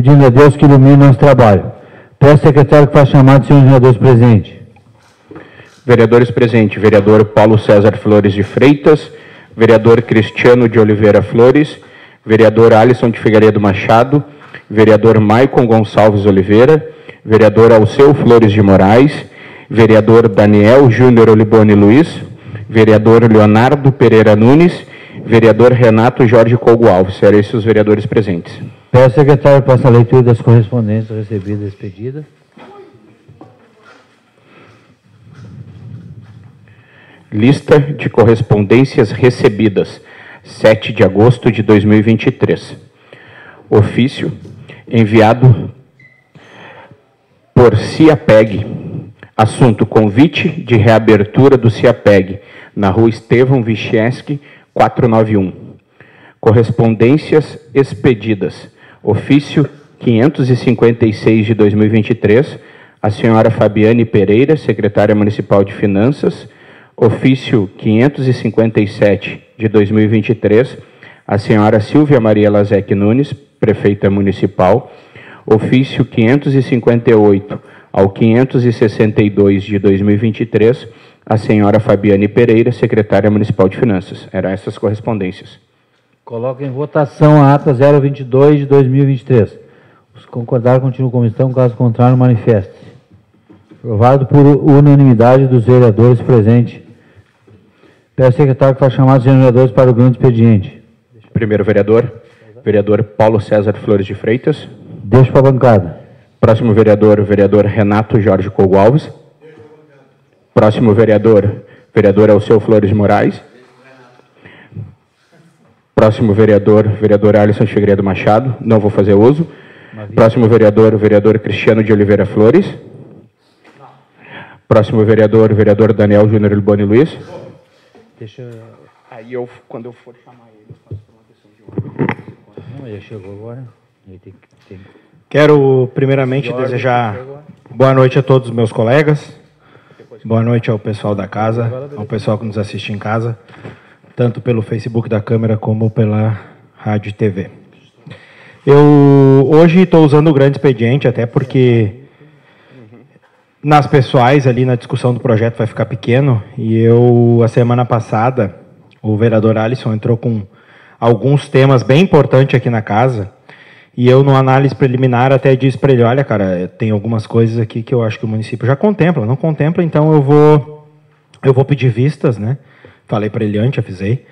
pedindo a Deus que ilumine nosso trabalho. Peço ao secretário que faça chamado dos senhores vereadores presentes. Vereadores presentes, vereador Paulo César Flores de Freitas, vereador Cristiano de Oliveira Flores, vereador Alisson de Figueiredo Machado, vereador Maicon Gonçalves Oliveira, vereador Alceu Flores de Moraes, vereador Daniel Júnior Olibone Luiz, vereador Leonardo Pereira Nunes, vereador Renato Jorge Cogo Alves. Serão esses os vereadores presentes. Peço ao secretário que faça a leitura das correspondências recebidas e expedidas. Lista de correspondências recebidas, 7 de agosto de 2023. Ofício enviado por CIAPEG. Assunto: convite de reabertura do CIAPEG na rua Estevão Vichieski, 491. Correspondências expedidas. Ofício 556 de 2023, a senhora Fabiane Pereira, secretária municipal de Finanças. Ofício 557 de 2023, a senhora Silvia Maria Lazec Nunes, prefeita municipal. Ofício 558 ao 562 de 2023, a senhora Fabiane Pereira, secretária municipal de Finanças. Eram essas correspondências. Coloco em votação a ata 022 de 2023. Os concordados continuam como estão, caso contrário, manifeste-se. Aprovado por unanimidade dos vereadores presentes. Peço ao secretário que faça chamar os vereadores para o grande expediente. Primeiro vereador, vereador Paulo César Flores de Freitas. Deixo para a bancada. Próximo vereador, vereador Renato Jorge Cogo Alves. Próximo vereador, vereador Alceu Flores de Moraes. Próximo vereador, vereador Alisson Figueiredo Machado. Não vou fazer uso. Próximo vereador, vereador Cristiano de Oliveira Flores. Próximo vereador, vereador Daniel Júnior Liboni Luiz. Deixa... Aí eu, quando eu for chamar ele, eu faço uma questão de ordem. Não, ele chegou agora. Ele tem... Quero, primeiramente, desejar boa noite a todos os meus colegas. Boa noite ao pessoal da casa, ao pessoal que nos assiste em casa, tanto pelo Facebook da Câmara como pela Rádio e TV. Eu hoje estou usando o grande expediente, até porque nas pessoais, ali na discussão do projeto vai ficar pequeno, e a semana passada, o vereador Alisson entrou com alguns temas bem importantes aqui na casa, e eu, numa análise preliminar, até disse para ele: olha, cara, tem algumas coisas aqui que eu acho que o município já contempla, não contempla, então eu vou pedir vistas, né? Falei para ele antes, avisei.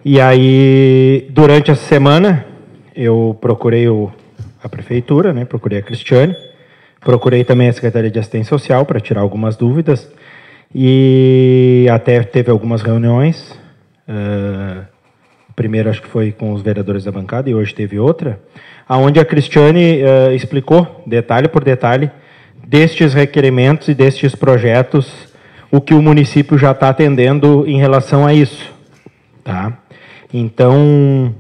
E aí, durante essa semana, eu procurei a prefeitura, né? Procurei a Cristiane, procurei também a Secretaria de Assistência Social para tirar algumas dúvidas, e até teve algumas reuniões. Primeiro, acho que foi com os vereadores da bancada, e hoje teve outra, onde a Cristiane explicou, detalhe por detalhe, destes requerimentos e destes projetos, o que o município já está atendendo em relação a isso. Tá? Então,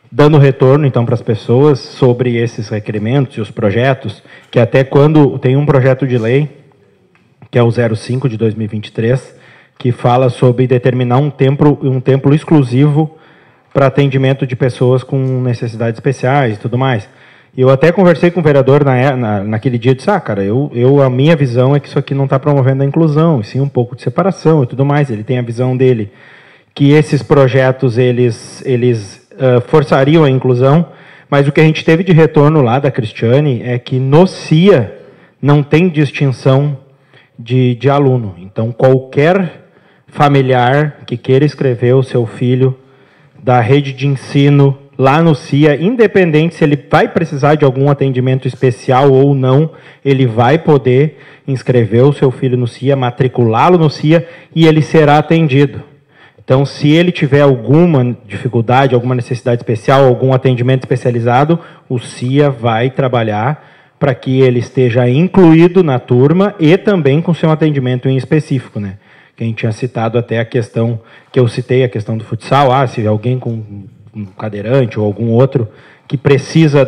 dando retorno então, para as pessoas sobre esses requerimentos e os projetos, que até quando tem um projeto de lei, que é o 05 de 2023, que fala sobre determinar um templo exclusivo para atendimento de pessoas com necessidades especiais e tudo mais. Eu até conversei com o vereador naquele dia e disse: cara, a minha visão é que isso aqui não está promovendo a inclusão, e sim um pouco de separação e tudo mais. Ele tem a visão dele que esses projetos, eles forçariam a inclusão, mas o que a gente teve de retorno lá da Cristiane é que no CIA não tem distinção de aluno. Então, qualquer familiar que queira inscrever o seu filho da rede de ensino lá no CIA, independente se ele vai precisar de algum atendimento especial ou não, ele vai poder inscrever o seu filho no CIA, matriculá-lo no CIA, e ele será atendido. Então, se ele tiver alguma dificuldade, alguma necessidade especial, algum atendimento especializado, o CIA vai trabalhar para que ele esteja incluído na turma e também com seu atendimento em específico, né? Quem tinha citado até a questão, que eu citei, a questão do futsal, se alguém com um cadeirante ou algum outro que precisa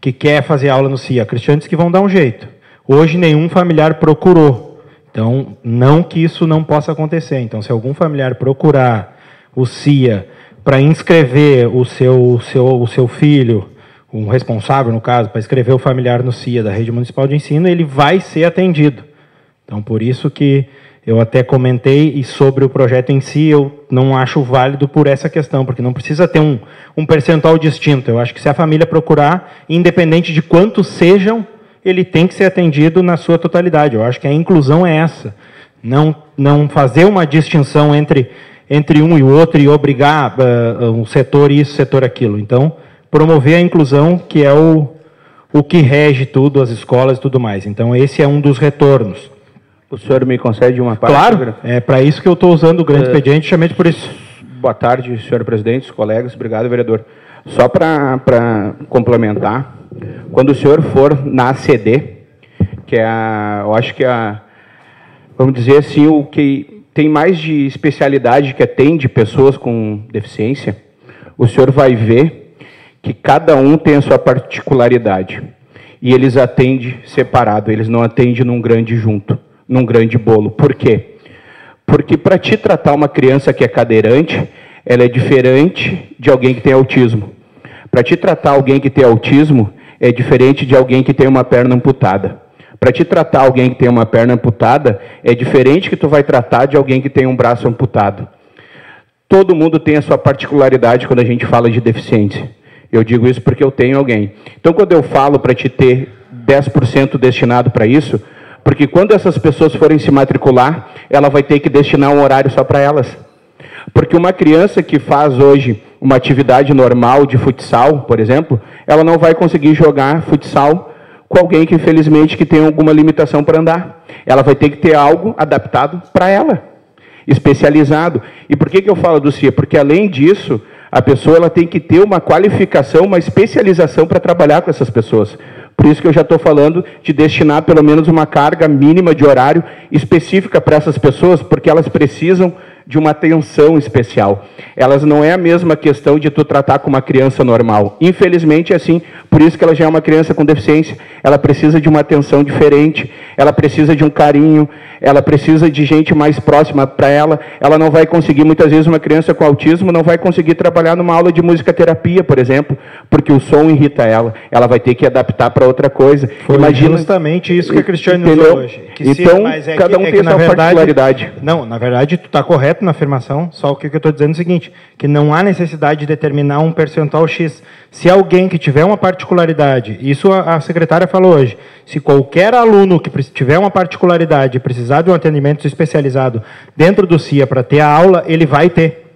que quer fazer aula no CIA, Cristianes que vão dar um jeito. Hoje nenhum familiar procurou. Então, não que isso não possa acontecer. Então, se algum familiar procurar o CIA para inscrever o seu filho, um responsável, no caso, para escrever o familiar no CIA da Rede Municipal de Ensino, ele vai ser atendido. Então, por isso que eu até comentei, e sobre o projeto em si, eu não acho válido por essa questão, porque não precisa ter um percentual distinto. Eu acho que se a família procurar, independente de quantos sejam, ele tem que ser atendido na sua totalidade. Eu acho que a inclusão é essa. Não fazer uma distinção entre um e o outro e obrigar um setor isso, setor aquilo. Então, promover a inclusão, que é o que rege tudo, as escolas e tudo mais. Então, esse é um dos retornos. O senhor me concede uma parte? Claro, é para isso que eu estou usando o grande expediente, justamente por isso. Boa tarde, senhor presidente, colegas. Obrigado, vereador. Só para complementar, quando o senhor for na ACD, que é eu acho que vamos dizer assim, o que tem mais de especialidade que atende pessoas com deficiência, o senhor vai ver que cada um tem a sua particularidade. E eles atendem separado, eles não atendem num grande junto, num grande bolo. Por quê? Porque para te tratar uma criança que é cadeirante, ela é diferente de alguém que tem autismo. Para te tratar alguém que tem autismo, é diferente de alguém que tem uma perna amputada. Para te tratar alguém que tem uma perna amputada, é diferente que tu vai tratar de alguém que tem um braço amputado. Todo mundo tem a sua particularidade quando a gente fala de deficiência. Eu digo isso porque eu tenho alguém. Então, quando eu falo para te ter 10% destinado para isso, porque quando essas pessoas forem se matricular, ela vai ter que destinar um horário só para elas. Porque uma criança que faz hoje uma atividade normal de futsal, por exemplo, ela não vai conseguir jogar futsal com alguém que, infelizmente, que tem alguma limitação para andar. Ela vai ter que ter algo adaptado para ela, especializado. E por que eu falo do CIA? Porque, além disso, a pessoa ela tem que ter uma qualificação, uma especialização para trabalhar com essas pessoas. Por isso que eu já estou falando de destinar pelo menos uma carga mínima de horário específica para essas pessoas, porque elas precisam de uma atenção especial. Elas não é a mesma questão de tu tratar com uma criança normal. Infelizmente é assim, por isso que ela já é uma criança com deficiência. Ela precisa de uma atenção diferente, ela precisa de um carinho, ela precisa de gente mais próxima para ela. Ela não vai conseguir, muitas vezes, uma criança com autismo não vai conseguir trabalhar numa aula de musicoterapia, por exemplo, porque o som irrita ela. Ela vai ter que adaptar para outra coisa. Imagina justamente isso que a Cristiane usou hoje. Então, cada um tem a sua particularidade. Não, na verdade, tu está correto na afirmação, só que o que eu estou dizendo é o seguinte, que não há necessidade de determinar um percentual X. Se alguém que tiver uma particularidade, isso a secretária falou hoje, se qualquer aluno que tiver uma particularidade e precisar de um atendimento especializado dentro do CIA para ter a aula, ele vai ter.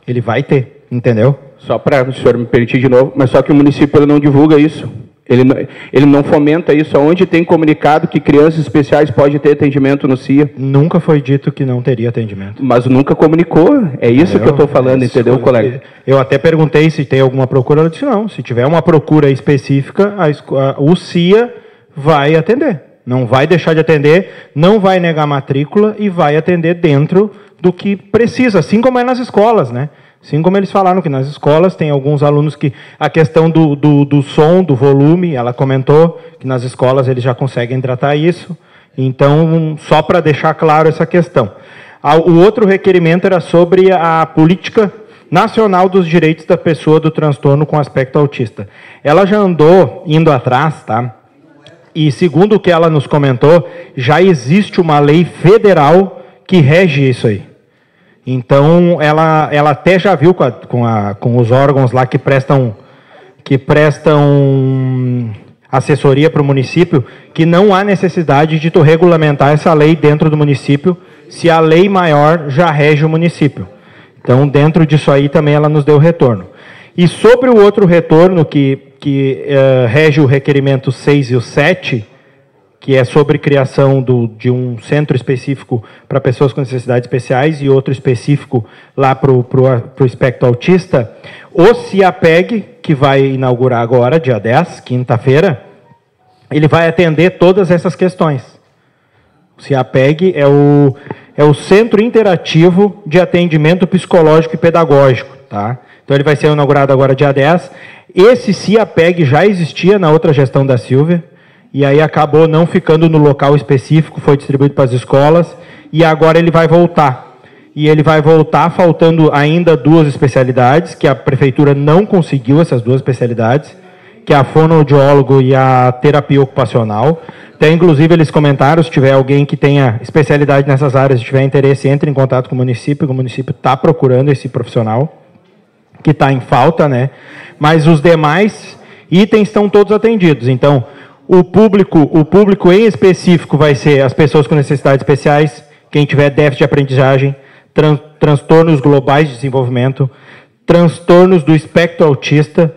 Ele vai ter, entendeu? Só para o senhor me permitir de novo, mas só que o município ele não divulga isso. Ele não fomenta isso. Onde tem comunicado que crianças especiais podem ter atendimento no CIA? Nunca foi dito que não teria atendimento. Mas nunca comunicou. É isso que eu estou falando, entendeu, colega? Eu até perguntei se tem alguma procura. Ela disse não. Se tiver uma procura específica, o CIA vai atender. Não vai deixar de atender, não vai negar matrícula e vai atender dentro do que precisa, assim como é nas escolas, né? Assim como eles falaram que nas escolas tem alguns alunos que a questão do som, do volume, ela comentou que nas escolas eles já conseguem tratar isso. Então, só para deixar claro essa questão. O outro requerimento era sobre a política nacional dos direitos da pessoa do transtorno com aspecto autista. Ela já andou indo atrás, tá? E segundo o que ela nos comentou, já existe uma lei federal que rege isso aí. Então, ela até já viu com os órgãos lá que prestam assessoria para o município, que não há necessidade de tu regulamentar essa lei dentro do município, se a lei maior já rege o município. Então, dentro disso aí também ela nos deu retorno. E sobre o outro retorno que rege o requerimento 6 e o 7, que é sobre criação de um centro específico para pessoas com necessidades especiais e outro específico lá para o espectro autista, o CIAPEG, que vai inaugurar agora, dia 10, quinta-feira, ele vai atender todas essas questões. O CIAPEG é o Centro Interativo de Atendimento Psicológico e Pedagógico, tá? Então ele vai ser inaugurado agora dia 10. Esse CIAPEG já existia na outra gestão da Silvia, e aí acabou não ficando no local específico, foi distribuído para as escolas, e agora ele vai voltar. E ele vai voltar faltando ainda 2 especialidades, que a prefeitura não conseguiu essas 2 especialidades, que é a fonoaudiólogo e a terapia ocupacional. Até, inclusive, eles comentaram, se tiver alguém que tenha especialidade nessas áreas, se tiver interesse, entre em contato com o município está procurando esse profissional, que está em falta, né? Mas os demais itens estão todos atendidos. Então, o público em específico vai ser as pessoas com necessidades especiais, quem tiver déficit de aprendizagem, transtornos globais de desenvolvimento, transtornos do espectro autista,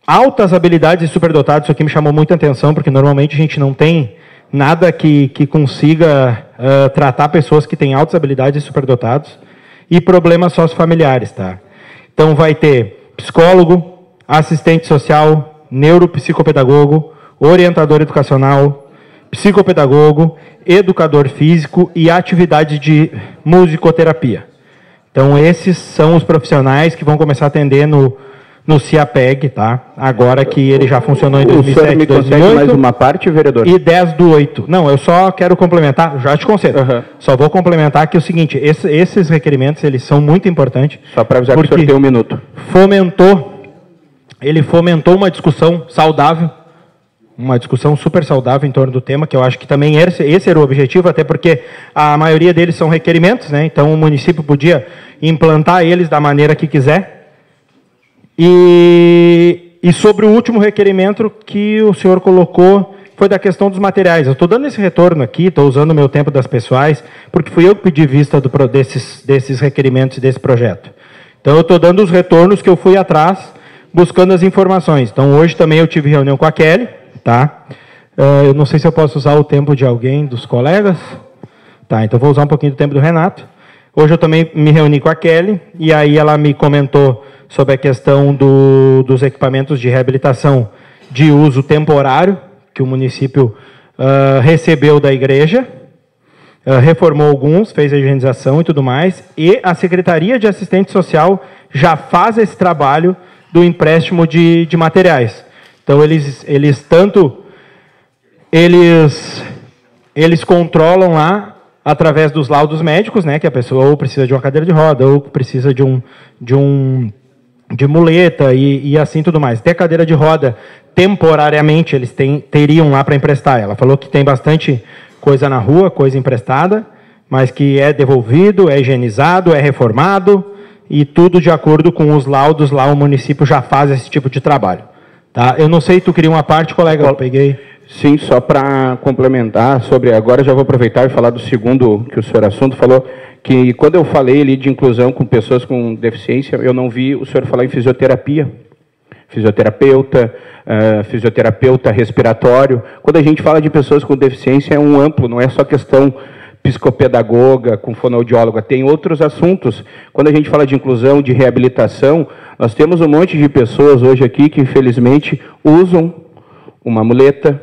altas habilidades e superdotados. Isso aqui me chamou muita atenção, porque normalmente a gente não tem nada que consiga tratar pessoas que têm altas habilidades e superdotados, e problemas sociofamiliares, tá? Então vai ter psicólogo, assistente social, neuropsicopedagogo, orientador educacional, psicopedagogo, educador físico e atividade de musicoterapia. Então esses são os profissionais que vão começar a atender no CIAPEG, tá? Agora que ele já funcionou em 2007, o senhor me 2008, mais uma parte, vereador? E 10/8. Não, eu só quero complementar, já te concedo. Só vou complementar que é o seguinte, esses requerimentos, eles são muito importantes. Só para avisar que o senhor tem 1 minuto. Ele fomentou uma discussão saudável, uma discussão super saudável em torno do tema, que eu acho que também esse era o objetivo, até porque a maioria deles são requerimentos, né? Então o município podia implantar eles da maneira que quiser. E sobre o último requerimento que o senhor colocou, foi da questão dos materiais. Eu estou dando esse retorno aqui, estou usando o meu tempo das pessoais, porque fui eu que pedi vista desses requerimentos e desse projeto. Então eu estou dando os retornos que eu fui atrás, buscando as informações. Então hoje também eu tive reunião com a Kelly, tá? Eu não sei se eu posso usar o tempo de alguém, dos colegas. Tá, então vou usar um pouquinho do tempo do Renato. Hoje eu também me reuni com a Kelly, e aí ela me comentou sobre a questão dos equipamentos de reabilitação de uso temporário, que o município recebeu da igreja, reformou alguns, fez a higienização e tudo mais, e a Secretaria de Assistente Social já faz esse trabalho do empréstimo de materiais. Então, eles controlam lá, através dos laudos médicos, né, que a pessoa ou precisa de uma cadeira de roda, ou precisa de muleta e assim tudo mais. Até cadeira de roda, temporariamente, eles teriam lá para emprestar. Ela falou que tem bastante coisa na rua, coisa emprestada, mas que é devolvido, é higienizado, é reformado, e tudo de acordo com os laudos lá, o município já faz esse tipo de trabalho. Tá? Eu não sei, tu queria uma parte, colega? Eu peguei. Sim, só para complementar sobre, agora já vou aproveitar e falar do segundo que o senhor assunto falou, que quando eu falei ali de inclusão com pessoas com deficiência, eu não vi o senhor falar em fisioterapia, fisioterapeuta respiratório. Quando a gente fala de pessoas com deficiência é um amplo, não é só questão psicopedagoga, com fonoaudióloga, tem outros assuntos. Quando a gente fala de inclusão, de reabilitação, nós temos um monte de pessoas hoje aqui que infelizmente usam uma muleta,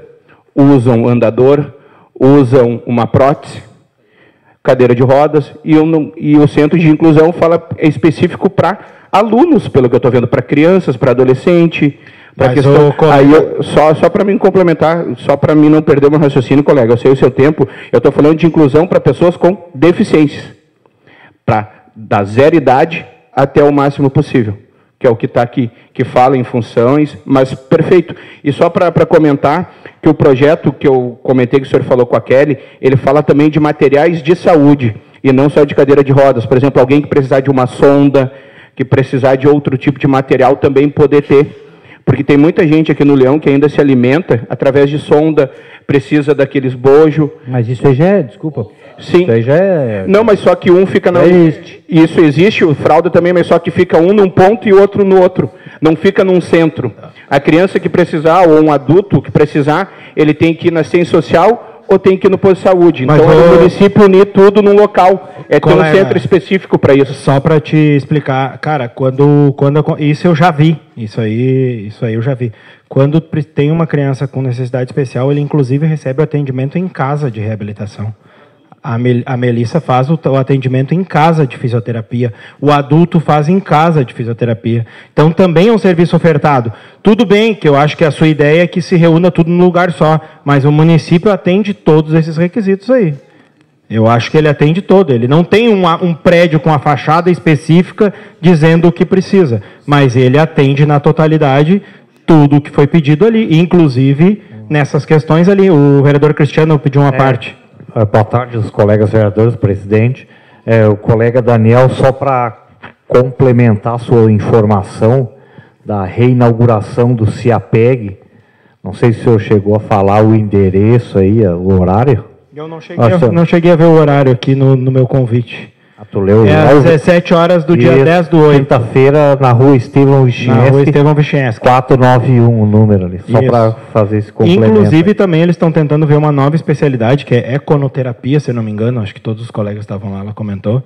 usam andador, usam uma prótese, cadeira de rodas, e o centro de inclusão é específico para alunos, pelo que eu estou vendo, para crianças, para adolescente, para questão. Só para mim complementar, só para mim não perder meu raciocínio, colega, eu sei o seu tempo, eu estou falando de inclusão para pessoas com deficiências, da 0 idade até o máximo possível, que é o que está aqui, que fala em funções, mas perfeito. E só para comentar que o projeto que eu comentei, que o senhor falou com a Kelly, ele fala também de materiais de saúde, e não só de cadeira de rodas. Por exemplo, alguém que precisar de uma sonda, que precisar de outro tipo de material, também poder ter. Porque tem muita gente aqui no Leão que ainda se alimenta através de sonda, precisa daqueles bojo. Mas isso aí já é, desculpa. Sim. Isso aí já é... Não, mas só que um fica na... Isso existe, o fralda também, mas só que fica um num ponto e outro no outro. Não fica num centro. A criança que precisar, ou um adulto que precisar, ele tem que ir na assistência social ou tem que ir no posto de saúde. Então, o município unir tudo num local. Ter um centro específico para isso. Só para te explicar, cara, isso eu já vi. Isso aí eu já vi. Quando tem uma criança com necessidade especial, ele inclusive recebe o atendimento em casa de reabilitação. A Melissa faz o atendimento em casa de fisioterapia. O adulto faz em casa de fisioterapia. Então, também é um serviço ofertado. Tudo bem, que eu acho que a sua ideia é que se reúna tudo num lugar só, mas o município atende todos esses requisitos aí. Eu acho que ele atende todo. Ele não tem um prédio com a fachada específica dizendo o que precisa, mas ele atende na totalidade tudo o que foi pedido ali, inclusive nessas questões ali. O vereador Cristiano pediu uma parte. Boa tarde, os colegas vereadores, presidente. O colega Daniel, só para complementar a sua informação da reinauguração do CIAPEG, não sei se o senhor chegou a falar o endereço aí, o horário. Eu não cheguei a ver o horário aqui no meu convite. Tu leu? Às 17 horas do dia 10/8. Quinta-feira, na rua Estevão Vichienski. Na rua Estevão Vichienski. 491 o número ali, só para fazer esse complemento. Inclusive, também eles estão tentando ver uma nova especialidade, que é econoterapia, se eu não me engano, acho que todos os colegas estavam lá, ela comentou,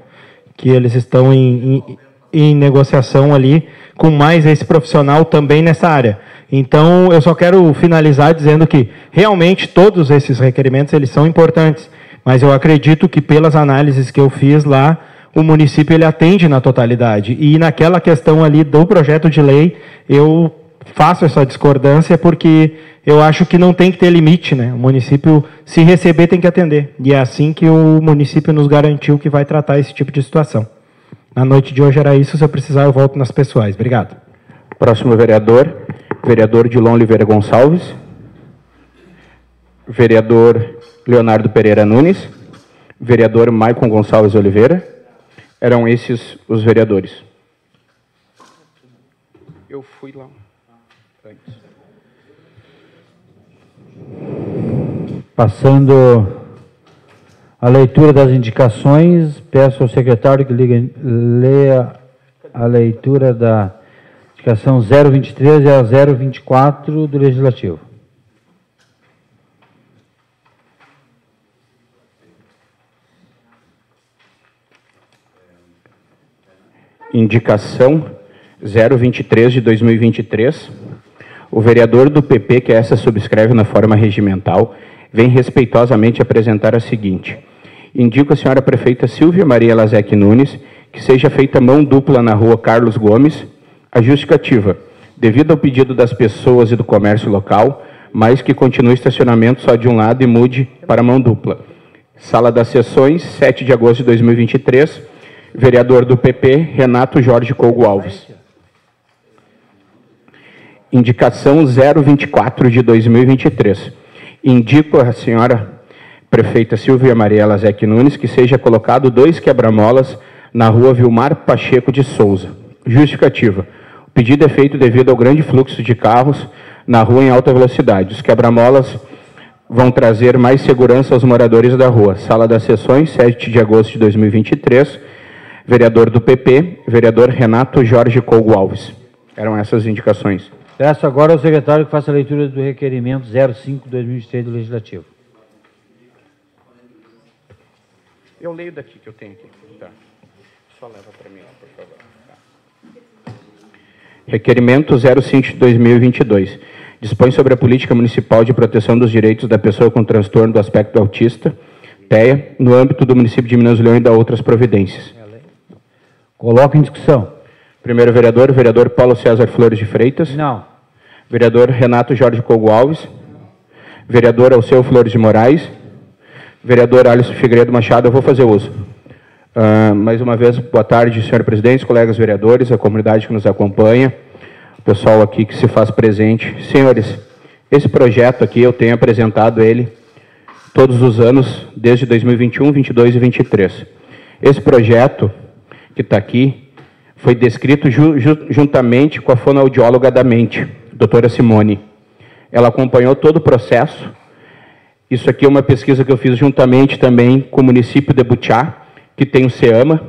que eles estão em negociação ali com mais esse profissional também nessa área. Então, eu só quero finalizar dizendo que, realmente, todos esses requerimentos, eles são importantes, mas eu acredito que, pelas análises que eu fiz lá, o município ele atende na totalidade. E naquela questão ali do projeto de lei, eu faço essa discordância porque eu acho que não tem que ter limite, né? O município, se receber, tem que atender. E é assim que o município nos garantiu que vai tratar esse tipo de situação. Na noite de hoje era isso, se eu precisar eu volto nas pessoais. Obrigado. Próximo vereador, vereador Dilon Oliveira Gonçalves. Vereador Leonardo Pereira Nunes. Vereador Maicon Gonçalves Oliveira. Eram esses os vereadores. Eu fui lá antes. Passando a leitura das indicações, peço ao secretário que leia a leitura da indicação 023 e a 024 do Legislativo. Indicação 023 de 2023. O vereador do PP, que essa subscreve na forma regimental, vem respeitosamente apresentar a seguinte. Indico a senhora prefeita Silvia Maria Lazec Nunes que seja feita mão dupla na rua Carlos Gomes. A justificativa, devido ao pedido das pessoas e do comércio local, mas que continue estacionamento só de um lado e mude para mão dupla. Sala das Sessões, 7 de agosto de 2023. Vereador do PP, Renato Jorge Cougo Alves. Indicação 024 de 2023. Indico a senhora prefeita Silvia Maria Lazec Nunes que seja colocado 2 quebra-molas na rua Vilmar Pacheco de Souza. Justificativa. O pedido é feito devido ao grande fluxo de carros na rua em alta velocidade. Os quebra-molas vão trazer mais segurança aos moradores da rua. Sala das Sessões, 7 de agosto de 2023. Vereador do PP, vereador Renato Jorge Cougo Alves. Eram essas indicações. Peço agora ao secretário que faça a leitura do requerimento 05/2023 do Legislativo. Eu leio daqui que eu tenho aqui. Tá. Só leva para mim, por favor. Tá. Requerimento 05 de 2022. Dispõe sobre a política municipal de proteção dos direitos da pessoa com transtorno do aspecto autista, PEA, no âmbito do município de Minas Leão e da outras providências. Coloco em discussão. Primeiro vereador, vereador Paulo César Flores de Freitas. Não. Vereador Renato Jorge Cougo Alves. Vereador Alceu Flores de Moraes. Vereador Alisson Figueiredo Machado, eu vou fazer uso. Mais uma vez, boa tarde, senhor presidente, colegas vereadores, a comunidade que nos acompanha, o pessoal aqui que se faz presente. Senhores, esse projeto aqui, eu tenho apresentado ele todos os anos, desde 2021, 22 e 23. Esse projeto que está aqui, foi descrito juntamente com a fonoaudióloga da mente, doutora Simone. Ela acompanhou todo o processo. Isso aqui é uma pesquisa que eu fiz juntamente também com o município de Butiá, que tem o CEAMA.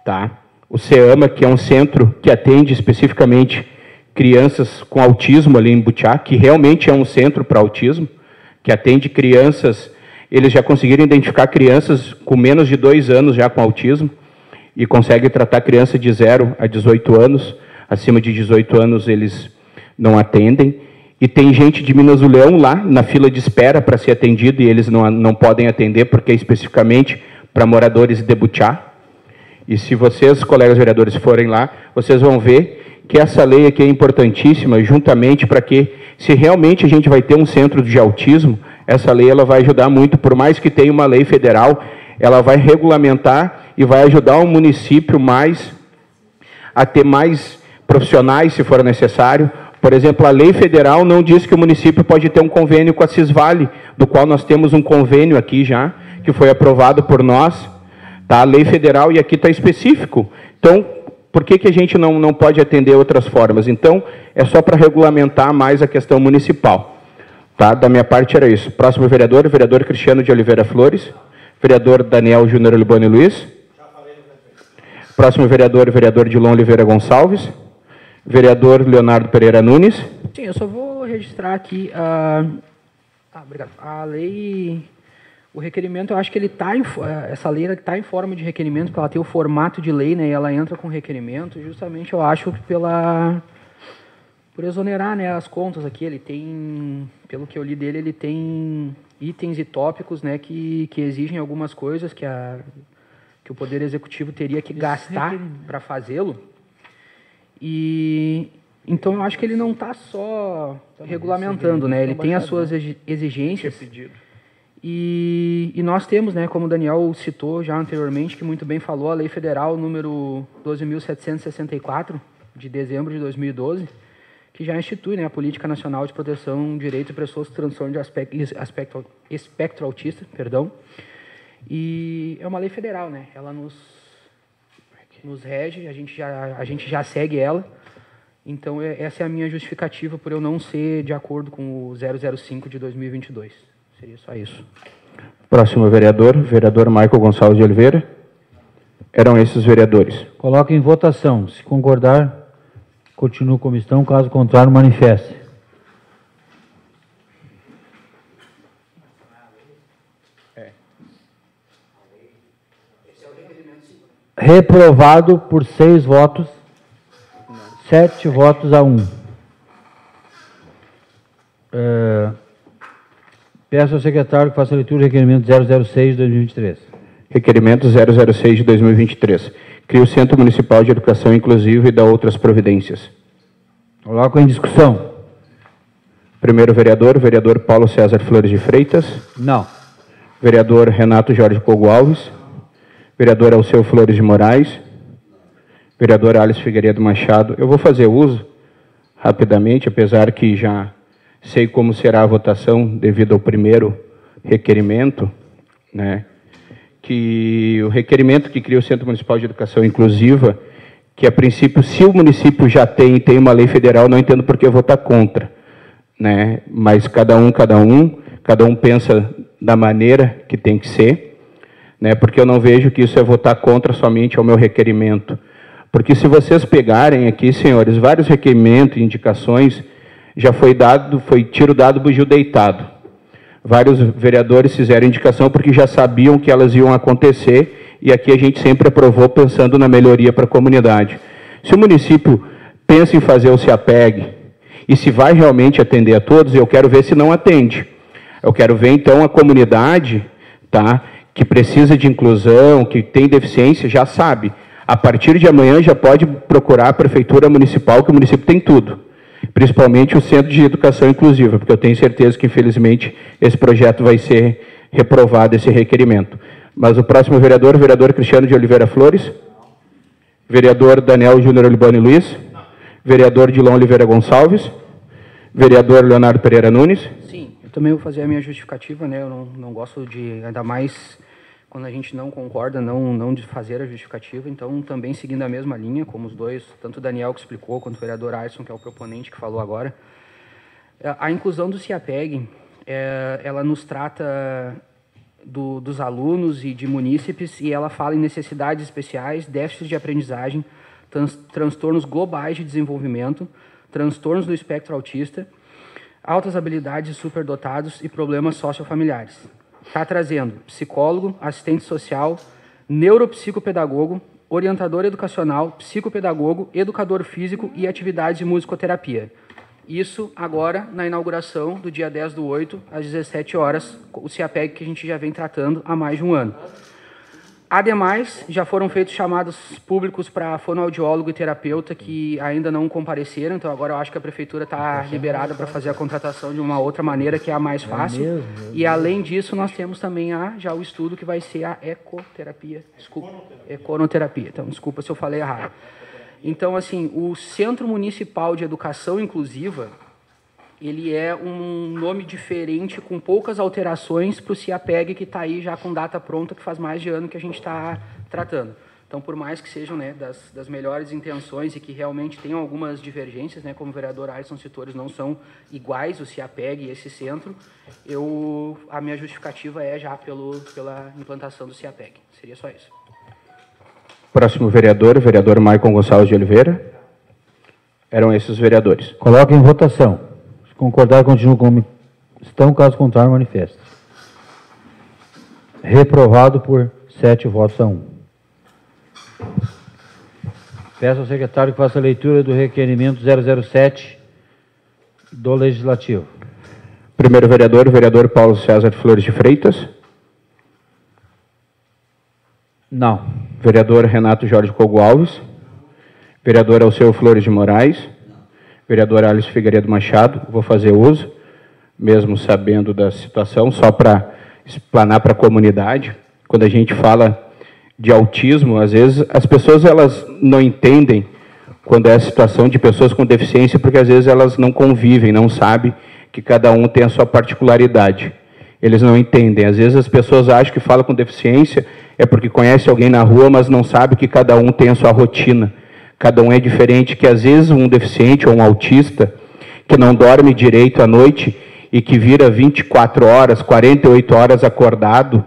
Tá? O CEAMA, que é um centro que atende especificamente crianças com autismo ali em Butiá, que realmente é um centro para autismo, que atende crianças, eles já conseguiram identificar crianças com menos de 2 anos já com autismo, e consegue tratar criança de 0 a 18 anos. Acima de 18 anos eles não atendem. E tem gente de Minas do Leão lá na fila de espera para ser atendido e eles não podem atender porque é especificamente para moradores de Butiá. E se vocês, colegas vereadores, forem lá, vocês vão ver que essa lei aqui é importantíssima, juntamente para que, se realmente a gente vai ter um centro de autismo, essa lei ela vai ajudar muito, por mais que tenha uma lei federal, ela vai regulamentar e vai ajudar o município a ter mais profissionais, se for necessário, Por exemplo, a lei federal não diz que o município pode ter um convênio com a Cisvale, do qual nós temos um convênio aqui já, que foi aprovado por nós, tá? A lei federal, e aqui está específico. Então, por que a gente não pode atender outras formas? Então, é só para regulamentar mais a questão municipal. Tá? Da minha parte era isso. Próximo vereador, vereador Cristiano de Oliveira Flores. Vereador Daniel Júnior Liboni Luiz. Próximo vereador, vereador Dilon Oliveira Gonçalves. Vereador Leonardo Pereira Nunes. Sim, eu só vou registrar aqui obrigado. A lei, o requerimento, eu acho que ele está essa lei está em forma de requerimento, porque ela tem o formato de lei, né, e ela entra com requerimento, justamente eu acho que por exonerar, né, as contas aqui. Ele tem, pelo que eu li dele, ele tem itens e tópicos, né, que exigem algumas coisas que o Poder Executivo teria que gastar para fazê-lo. E então eu acho que ele não está só regulamentando, né? Ele tem as suas exigências. E nós temos, né, como o Daniel citou já anteriormente, que muito bem falou, a Lei Federal número 12.764, de dezembro de 2012, que já institui, né, a Política Nacional de Proteção de Direitos de Pessoas com Transtorno de Espectro Autista, perdão. E é uma lei federal, né? Ela nos rege, a gente já segue ela. Então, essa é a minha justificativa por eu não ser de acordo com o 005 de 2022. Seria só isso. Próximo vereador, vereador Michael Gonçalves de Oliveira. Eram esses vereadores. Coloque em votação. Se concordar, continua a comissão. Caso contrário, manifeste. Reprovado por 6 votos, 7 votos a 1. Peço ao secretário que faça a leitura do requerimento 006 de 2023. Requerimento 006 de 2023. Cria o Centro Municipal de Educação Inclusiva e dá outras providências. Coloco em discussão. Primeiro vereador, vereador Paulo César Flores de Freitas. Não. Vereador Renato Jorge Cogo Alves. Vereador Alceu Flores de Moraes. Vereador Alice Figueiredo Machado. Eu vou fazer uso, rapidamente, apesar que já sei como será a votação devido ao primeiro requerimento, né? Que o requerimento que cria o Centro Municipal de Educação Inclusiva, que a princípio, se o município já tem uma lei federal, não entendo por que votar contra, né? Mas cada um pensa da maneira que tem que ser, né? Porque eu não vejo que isso é votar contra somente ao meu requerimento. Porque se vocês pegarem aqui, senhores, vários requerimentos, indicações, já foi tiro dado, bugio deitado. Vários vereadores fizeram indicação porque já sabiam que elas iam acontecer, e aqui a gente sempre aprovou pensando na melhoria para a comunidade. Se o município pensa em fazer o CIAPEG, e se vai realmente atender a todos, eu quero ver se não atende. Eu quero ver, então, a comunidade, tá, que precisa de inclusão, que tem deficiência, já sabe. A partir de amanhã já pode procurar a Prefeitura Municipal, que o município tem tudo. Principalmente o Centro de Educação Inclusiva, porque eu tenho certeza que, infelizmente, esse projeto vai ser reprovado, esse requerimento. Mas o próximo vereador, vereador Cristiano de Oliveira Flores. Vereador Daniel Júnior Liboni Luiz. Vereador Dilon Oliveira Gonçalves. Vereador Leonardo Pereira Nunes. Sim, eu também vou fazer a minha justificativa, né? Eu não gosto de, ainda mais quando a gente não concorda, não de fazer a justificativa. Então, também seguindo a mesma linha, como os dois, tanto o Daniel que explicou, quanto o vereador Alisson, que é o proponente que falou agora. A inclusão do CIAPEG, ela nos trata dos alunos e de munícipes, e ela fala em necessidades especiais, déficits de aprendizagem, transtornos globais de desenvolvimento, transtornos do espectro autista, altas habilidades superdotados e problemas sociofamiliares. Está trazendo psicólogo, assistente social, neuropsicopedagogo, orientador educacional, psicopedagogo, educador físico e atividades de musicoterapia. Isso agora na inauguração do dia 10/8, às 17 horas, o CIAPEG que a gente já vem tratando há mais de um ano. Ademais, já foram feitos chamados públicos para fonoaudiólogo e terapeuta que ainda não compareceram, então agora eu acho que a Prefeitura está liberada para fazer a contratação de uma outra maneira, que é a mais fácil. E além disso, nós temos também já o estudo que vai ser a ecoterapia, econoterapia, então desculpa se eu falei errado. Então, assim, o Centro Municipal de Educação Inclusiva, ele é um nome diferente, com poucas alterações para o CIAPEG, que está aí já com data pronta, que faz mais de ano que a gente está tratando. Então, por mais que sejam, né, das melhores intenções e que realmente tenham algumas divergências, né, como o vereador Alisson citou, eles não são iguais, o CIAPEG e esse centro, a minha justificativa é já pela implantação do CIAPEG. Seria só isso. Próximo vereador, o vereador Maicon Gonçalves de Oliveira. Eram esses os vereadores. Coloque em votação. Se concordar, continue como estão, caso contrário, manifeste. Reprovado por 7 votos a 1. Peço ao secretário que faça a leitura do requerimento 007 do Legislativo. Primeiro vereador, o vereador Paulo César Flores de Freitas. Não. Vereador Renato Jorge Cogo Alves. Vereador Alceu Flores de Moraes. Vereador Alice Figueiredo Machado. Vou fazer uso, mesmo sabendo da situação, só para explanar para a comunidade. Quando a gente fala de autismo, às vezes as pessoas elas não entendem quando é a situação de pessoas com deficiência, porque às vezes elas não convivem, não sabem que cada um tem a sua particularidade. Eles não entendem. Às vezes as pessoas acham que falam com deficiência é porque conhece alguém na rua, mas não sabe que cada um tem a sua rotina. Cada um é diferente, que às vezes um deficiente ou um autista que não dorme direito à noite e que vira 24 horas, 48 horas acordado,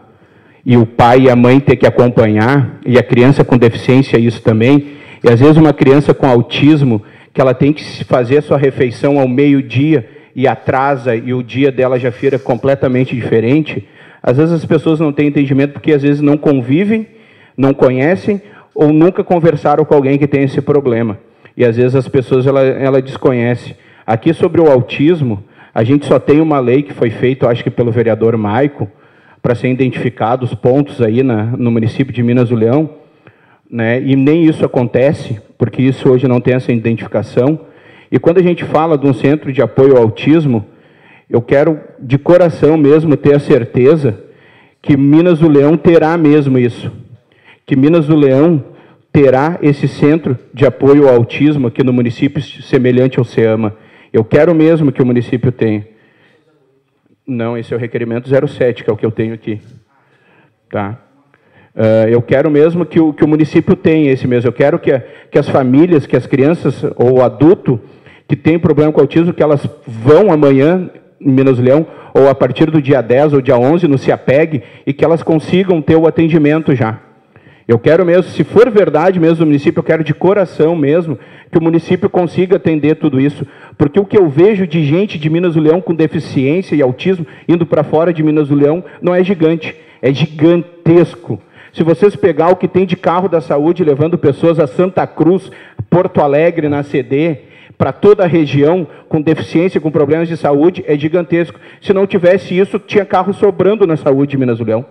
e o pai e a mãe ter que acompanhar, e a criança com deficiência isso também, e às vezes uma criança com autismo, que ela tem que fazer a sua refeição ao meio-dia e atrasa, e o dia dela já fica completamente diferente. Às vezes as pessoas não têm entendimento porque às vezes não convivem, não conhecem, ou nunca conversaram com alguém que tem esse problema. E às vezes as pessoas ela desconhecem. Aqui sobre o autismo, a gente só tem uma lei que foi feita, acho que pelo vereador Maicon, para ser identificados os pontos aí no município de Minas do Leão, né? E nem isso acontece, porque isso hoje não tem essa identificação. E quando a gente fala de um centro de apoio ao autismo, eu quero de coração mesmo ter a certeza que Minas do Leão terá mesmo isso, que Minas do Leão terá esse centro de apoio ao autismo aqui no município semelhante ao SEAMA. Eu quero mesmo que o município tenha. Não, esse é o requerimento 07, que é o que eu tenho aqui. Tá? Eu quero mesmo que o município tenha esse mesmo. Eu quero que as famílias, que as crianças ou adulto que tem problema com autismo, que elas vão amanhã em Minas do Leão, ou a partir do dia 10 ou dia 11 no CIAPEG, e que elas consigam ter o atendimento já. Eu quero mesmo, se for verdade mesmo do município, eu quero de coração mesmo que o município consiga atender tudo isso. Porque o que eu vejo de gente de Minas do Leão com deficiência e autismo indo para fora de Minas do Leão não é gigante, é gigantesco. Se vocês pegar o que tem de carro da saúde levando pessoas a Santa Cruz, Porto Alegre, na CD, para toda a região com deficiência, com problemas de saúde, é gigantesco. Se não tivesse isso, tinha carro sobrando na saúde de Minas do Leão.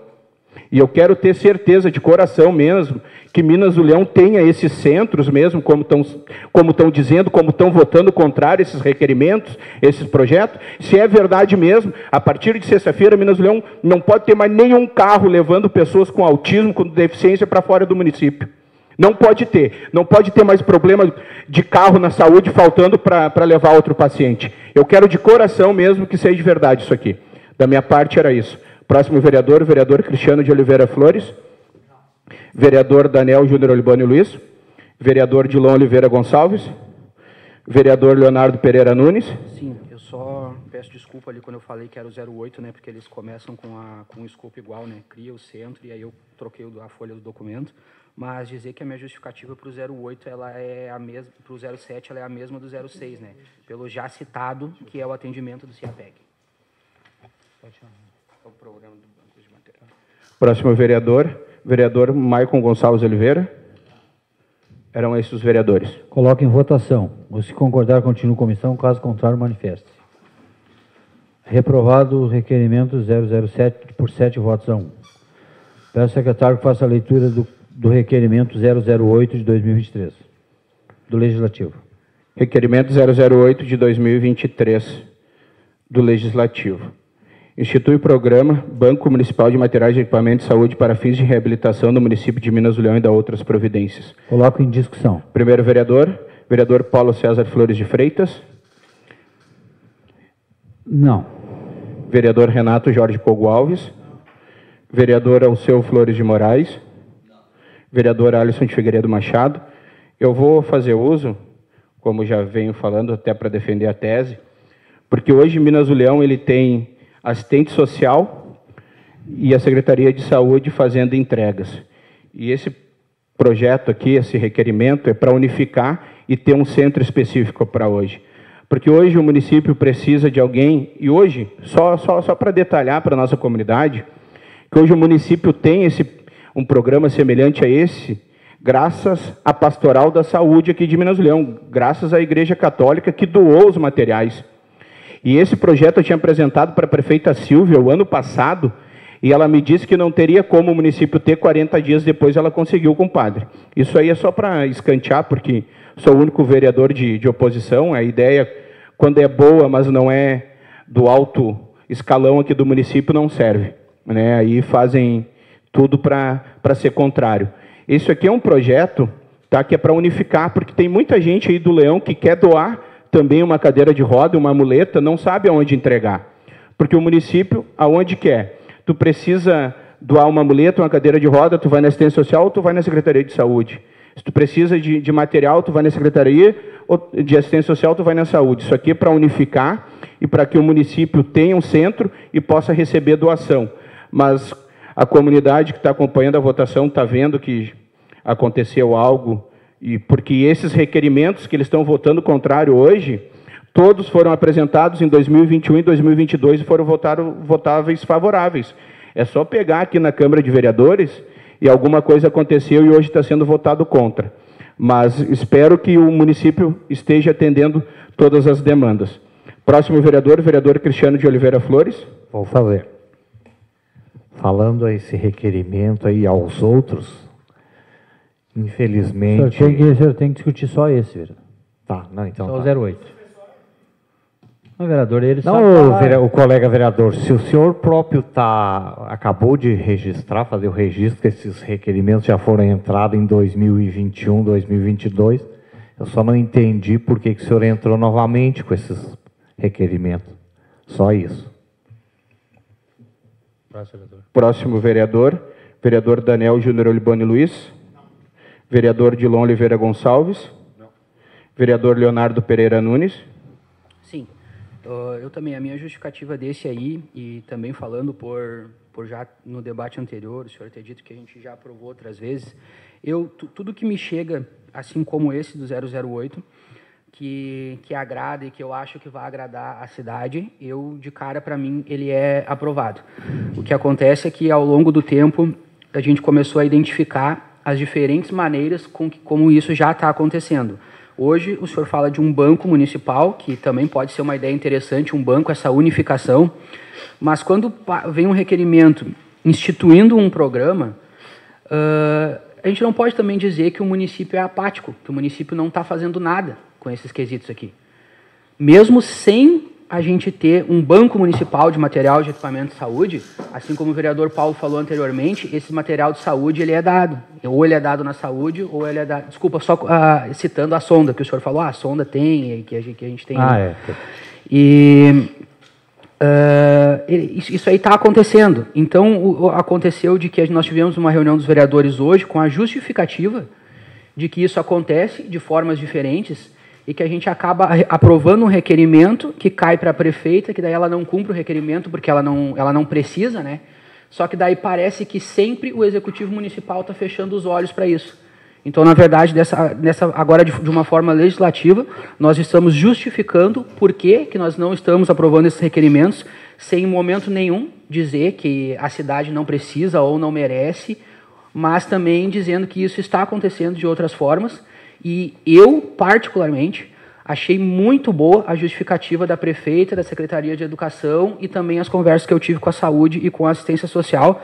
E eu quero ter certeza de coração mesmo que Minas do Leão tenha esses centros mesmo, como estão dizendo, como estão votando contrário a esses requerimentos, esses projetos. Se é verdade mesmo, a partir de sexta-feira, Minas do Leão não pode ter mais nenhum carro levando pessoas com autismo, com deficiência para fora do município. Não pode ter. Não pode ter mais problema de carro na saúde faltando para levar outro paciente. Eu quero de coração mesmo que seja de verdade isso aqui. Da minha parte era isso. Próximo vereador, o vereador Cristiano de Oliveira Flores. Vereador Daniel Júnior Olibânio Luiz. Vereador Dilon Oliveira Gonçalves. Vereador Leonardo Pereira Nunes. Sim, eu só peço desculpa ali quando eu falei que era o 08, né, porque eles começam com o escopo igual, né, cria o centro, e aí eu troquei a folha do documento, mas dizer que a minha justificativa para o 08, ela é a mesma, para o 07, ela é a mesma do 06, né, pelo já citado, que é o atendimento do CIAPEG. O programa do Banco de Material. Próximo vereador, vereador Maicon Gonçalves Oliveira. Eram esses os vereadores. Coloque em votação. Ou se concordar, continue comissão, caso contrário, manifeste. Reprovado o requerimento 007 por 7 votos a 1. Peço ao secretário que faça a leitura do requerimento 008 de 2023, do Legislativo. Requerimento 008 de 2023, do Legislativo. Institui o programa Banco Municipal de Materiais e Equipamentos de Saúde para fins de reabilitação no município de Minas do Leão e da outras providências. Coloco em discussão. Primeiro vereador, vereador Paulo César Flores de Freitas. Não. Vereador Renato Jorge Pogo Alves. Vereador Alceu Flores de Moraes. Vereador Alisson de Figueiredo Machado. Eu vou fazer uso, como já venho falando, até para defender a tese, porque hoje Minas do Leão ele tem assistente social e a Secretaria de Saúde fazendo entregas. E esse projeto aqui, esse requerimento, é para unificar e ter um centro específico para hoje. Porque hoje o município precisa de alguém, e hoje, só para detalhar para a nossa comunidade, que hoje o município tem um programa semelhante a esse, graças à Pastoral da Saúde aqui de Minas do Leão, graças à Igreja Católica que doou os materiais. E esse projeto eu tinha apresentado para a prefeita Silvia o ano passado, e ela me disse que não teria como o município ter 40 dias depois, ela conseguiu, compadre. Isso aí é só para escantear, porque sou o único vereador de oposição, a ideia, quando é boa, mas não é do alto escalão aqui do município, não serve, né? Aí fazem tudo para ser contrário. Isso aqui é um projeto, tá, que é para unificar, porque tem muita gente aí do Leão que quer doar também uma cadeira de roda, uma muleta, não sabe aonde entregar. Porque o município, aonde quer? Tu precisa doar uma muleta, uma cadeira de roda, tu vai na assistência social ou tu vai na Secretaria de Saúde. Se tu precisa de material, tu vai na Secretaria de Assistência Social, tu vai na Saúde. Isso aqui é para unificar e para que o município tenha um centro e possa receber doação. Mas a comunidade que está acompanhando a votação está vendo que aconteceu algo, e porque esses requerimentos que eles estão votando contrário hoje, todos foram apresentados em 2021 e 2022 e foram votáveis favoráveis. É só pegar aqui na Câmara de Vereadores e alguma coisa aconteceu e hoje está sendo votado contra. Mas espero que o município esteja atendendo todas as demandas. Próximo vereador, vereador Cristiano de Oliveira Flores. Vou fazer. Falando a esse requerimento aí aos outros, infelizmente... O senhor tem que discutir só esse, vereador. Tá, não, então só tá. o 08. Não, vereador, ele não, o colega vereador, se o senhor próprio acabou de registrar, fazer o registro, que esses requerimentos já foram entrados em 2021, 2022, eu só não entendi por que o senhor entrou novamente com esses requerimentos. Só isso. Próximo vereador, vereador Daniel Júnior Olibone Luiz. Vereador Dilon Oliveira Gonçalves. Não. Vereador Leonardo Pereira Nunes. Sim. Eu também, a minha justificativa desse aí, e também falando por já no debate anterior, o senhor ter dito que a gente já aprovou outras vezes, tudo que me chega, assim como esse do 008, que agrada e que eu acho que vai agradar a cidade, de cara, para mim, ele é aprovado. O que acontece é que, ao longo do tempo, a gente começou a identificar as diferentes maneiras como isso já está acontecendo. Hoje, o senhor fala de um banco municipal, que também pode ser uma ideia interessante, um banco, essa unificação, mas quando vem um requerimento instituindo um programa, a gente não pode também dizer que o município é apático, que o município não está fazendo nada com esses quesitos aqui. Mesmo sem a gente ter um banco municipal de material de equipamento de saúde, assim como o vereador Paulo falou anteriormente, esse material de saúde ele é dado. Ou ele é dado na saúde, ou ele é dado... Desculpa, só citando a sonda, que o senhor falou, a sonda tem, que a gente tem... E isso aí está acontecendo. Então, aconteceu de que nós tivemos uma reunião dos vereadores hoje com a justificativa de que isso acontece de formas diferentes e que a gente acaba aprovando um requerimento que cai para a prefeita, que daí ela não cumpre o requerimento porque ela não precisa, né? Só que daí parece que sempre o Executivo Municipal está fechando os olhos para isso. Então, na verdade, agora de uma forma legislativa, nós estamos justificando por que nós não estamos aprovando esses requerimentos, sem em momento nenhum dizer que a cidade não precisa ou não merece, mas também dizendo que isso está acontecendo de outras formas. E eu, particularmente, achei muito boa a justificativa da prefeita, da Secretaria de Educação e também as conversas que eu tive com a saúde e com a assistência social,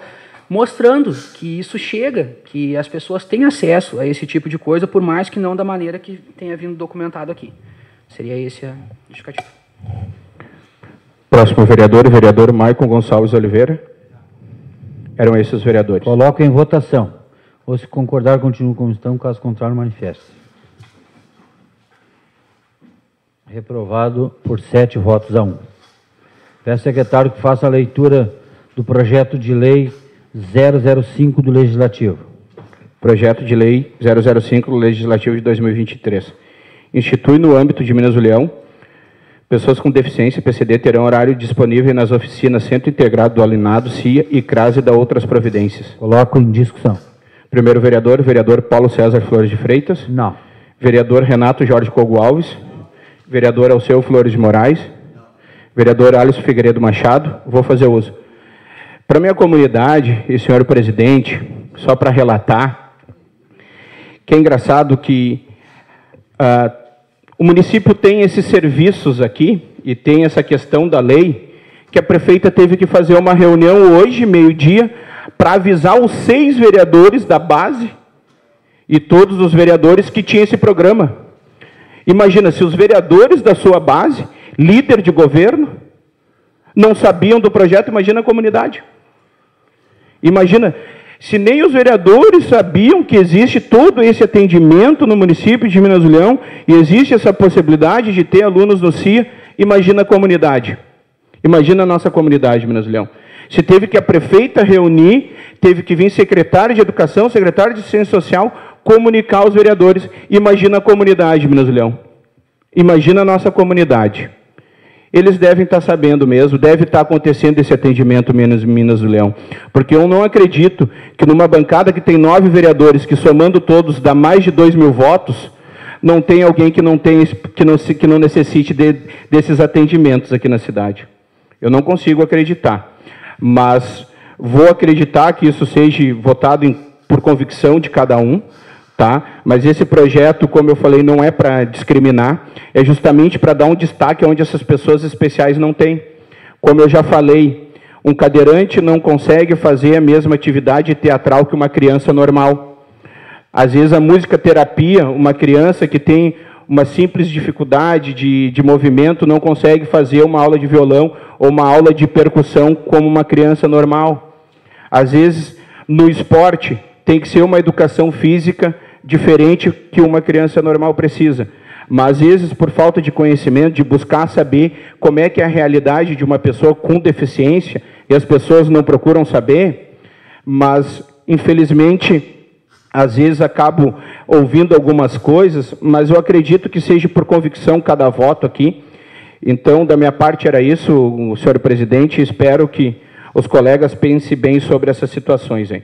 mostrando que isso chega, que as pessoas têm acesso a esse tipo de coisa, por mais que não da maneira que tenha vindo documentado aqui. Seria esse a justificativa. Próximo vereador, o vereador Maicon Gonçalves Oliveira. Eram esses os vereadores. Coloco em votação. Ou se concordar, continua como estão, caso contrário, manifeste. Reprovado por 7 votos a 1. Peço ao secretário que faça a leitura do projeto de lei 005 do Legislativo. Projeto de lei 005 do Legislativo de 2023. Institui no âmbito de Minas do Leão, pessoas com deficiência PCD terão horário disponível nas oficinas Centro Integrado do Alinado, CIA e CRAS e da outras providências. Coloco em discussão. Primeiro vereador, vereador Paulo César Flores de Freitas. Não. Vereador Renato Jorge Cogo Alves. Vereador Alceu Flores de Moraes. Não. Vereador Alisson Figueiredo Machado. Vou fazer uso. Para minha comunidade, e senhor presidente, só para relatar, que é engraçado que o município tem esses serviços aqui, e tem essa questão da lei, que a prefeita teve que fazer uma reunião hoje, meio-dia, para avisar os 6 vereadores da base e todos os vereadores que tinham esse programa. Imagina, se os vereadores da sua base, líder de governo, não sabiam do projeto, imagina a comunidade. Imagina, se nem os vereadores sabiam que existe todo esse atendimento no município de Minas do Leão e existe essa possibilidade de ter alunos no CIA, imagina a comunidade. Imagina a nossa comunidade de Minas do Leão. Se teve que a prefeita reunir, teve que vir secretário de Educação, secretário de Ciência Social, comunicar aos vereadores. Imagina a comunidade de Minas do Leão. Imagina a nossa comunidade. Eles devem estar sabendo mesmo, deve estar acontecendo esse atendimento em Minas do Leão. Porque eu não acredito que numa bancada que tem 9 vereadores, que somando todos dá mais de 2.000 votos, não tem alguém que não necessite desses atendimentos aqui na cidade. Eu não consigo acreditar. Mas vou acreditar que isso seja votado por convicção de cada um, tá? Mas esse projeto, como eu falei, não é para discriminar, é justamente para dar um destaque onde essas pessoas especiais não têm. Como eu já falei, um cadeirante não consegue fazer a mesma atividade teatral que uma criança normal. Às vezes a musicoterapia, uma criança que tem uma simples dificuldade de movimento não consegue fazer uma aula de violão ou uma aula de percussão como uma criança normal. Às vezes, no esporte, tem que ser uma educação física diferente que uma criança normal precisa. Mas, às vezes, por falta de conhecimento, de buscar saber como é que é a realidade de uma pessoa com deficiência, e as pessoas não procuram saber, mas, infelizmente, às vezes acabo ouvindo algumas coisas, mas eu acredito que seja por convicção cada voto aqui. Então, da minha parte era isso, senhor presidente, espero que os colegas pensem bem sobre essas situações. Hein?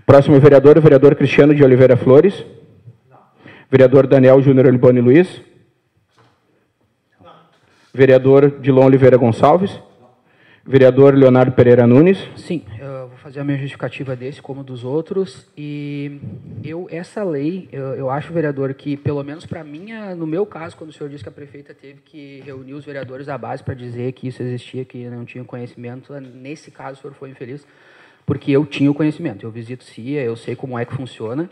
Próximo vereador, o vereador Cristiano de Oliveira Flores. Não. Vereador Daniel Júnior Liboni Luiz. Não. Vereador Dilon Oliveira Gonçalves. Não. Vereador Leonardo Pereira Nunes. Sim, eu vou fazer a minha justificativa desse como dos outros. E essa lei, eu acho, vereador, que pelo menos para mim, no meu caso, quando o senhor disse que a prefeita teve que reunir os vereadores da base para dizer que isso existia, que não tinha conhecimento, nesse caso o senhor foi infeliz, porque eu tinha o conhecimento. Eu visito CIA, eu sei como é que funciona,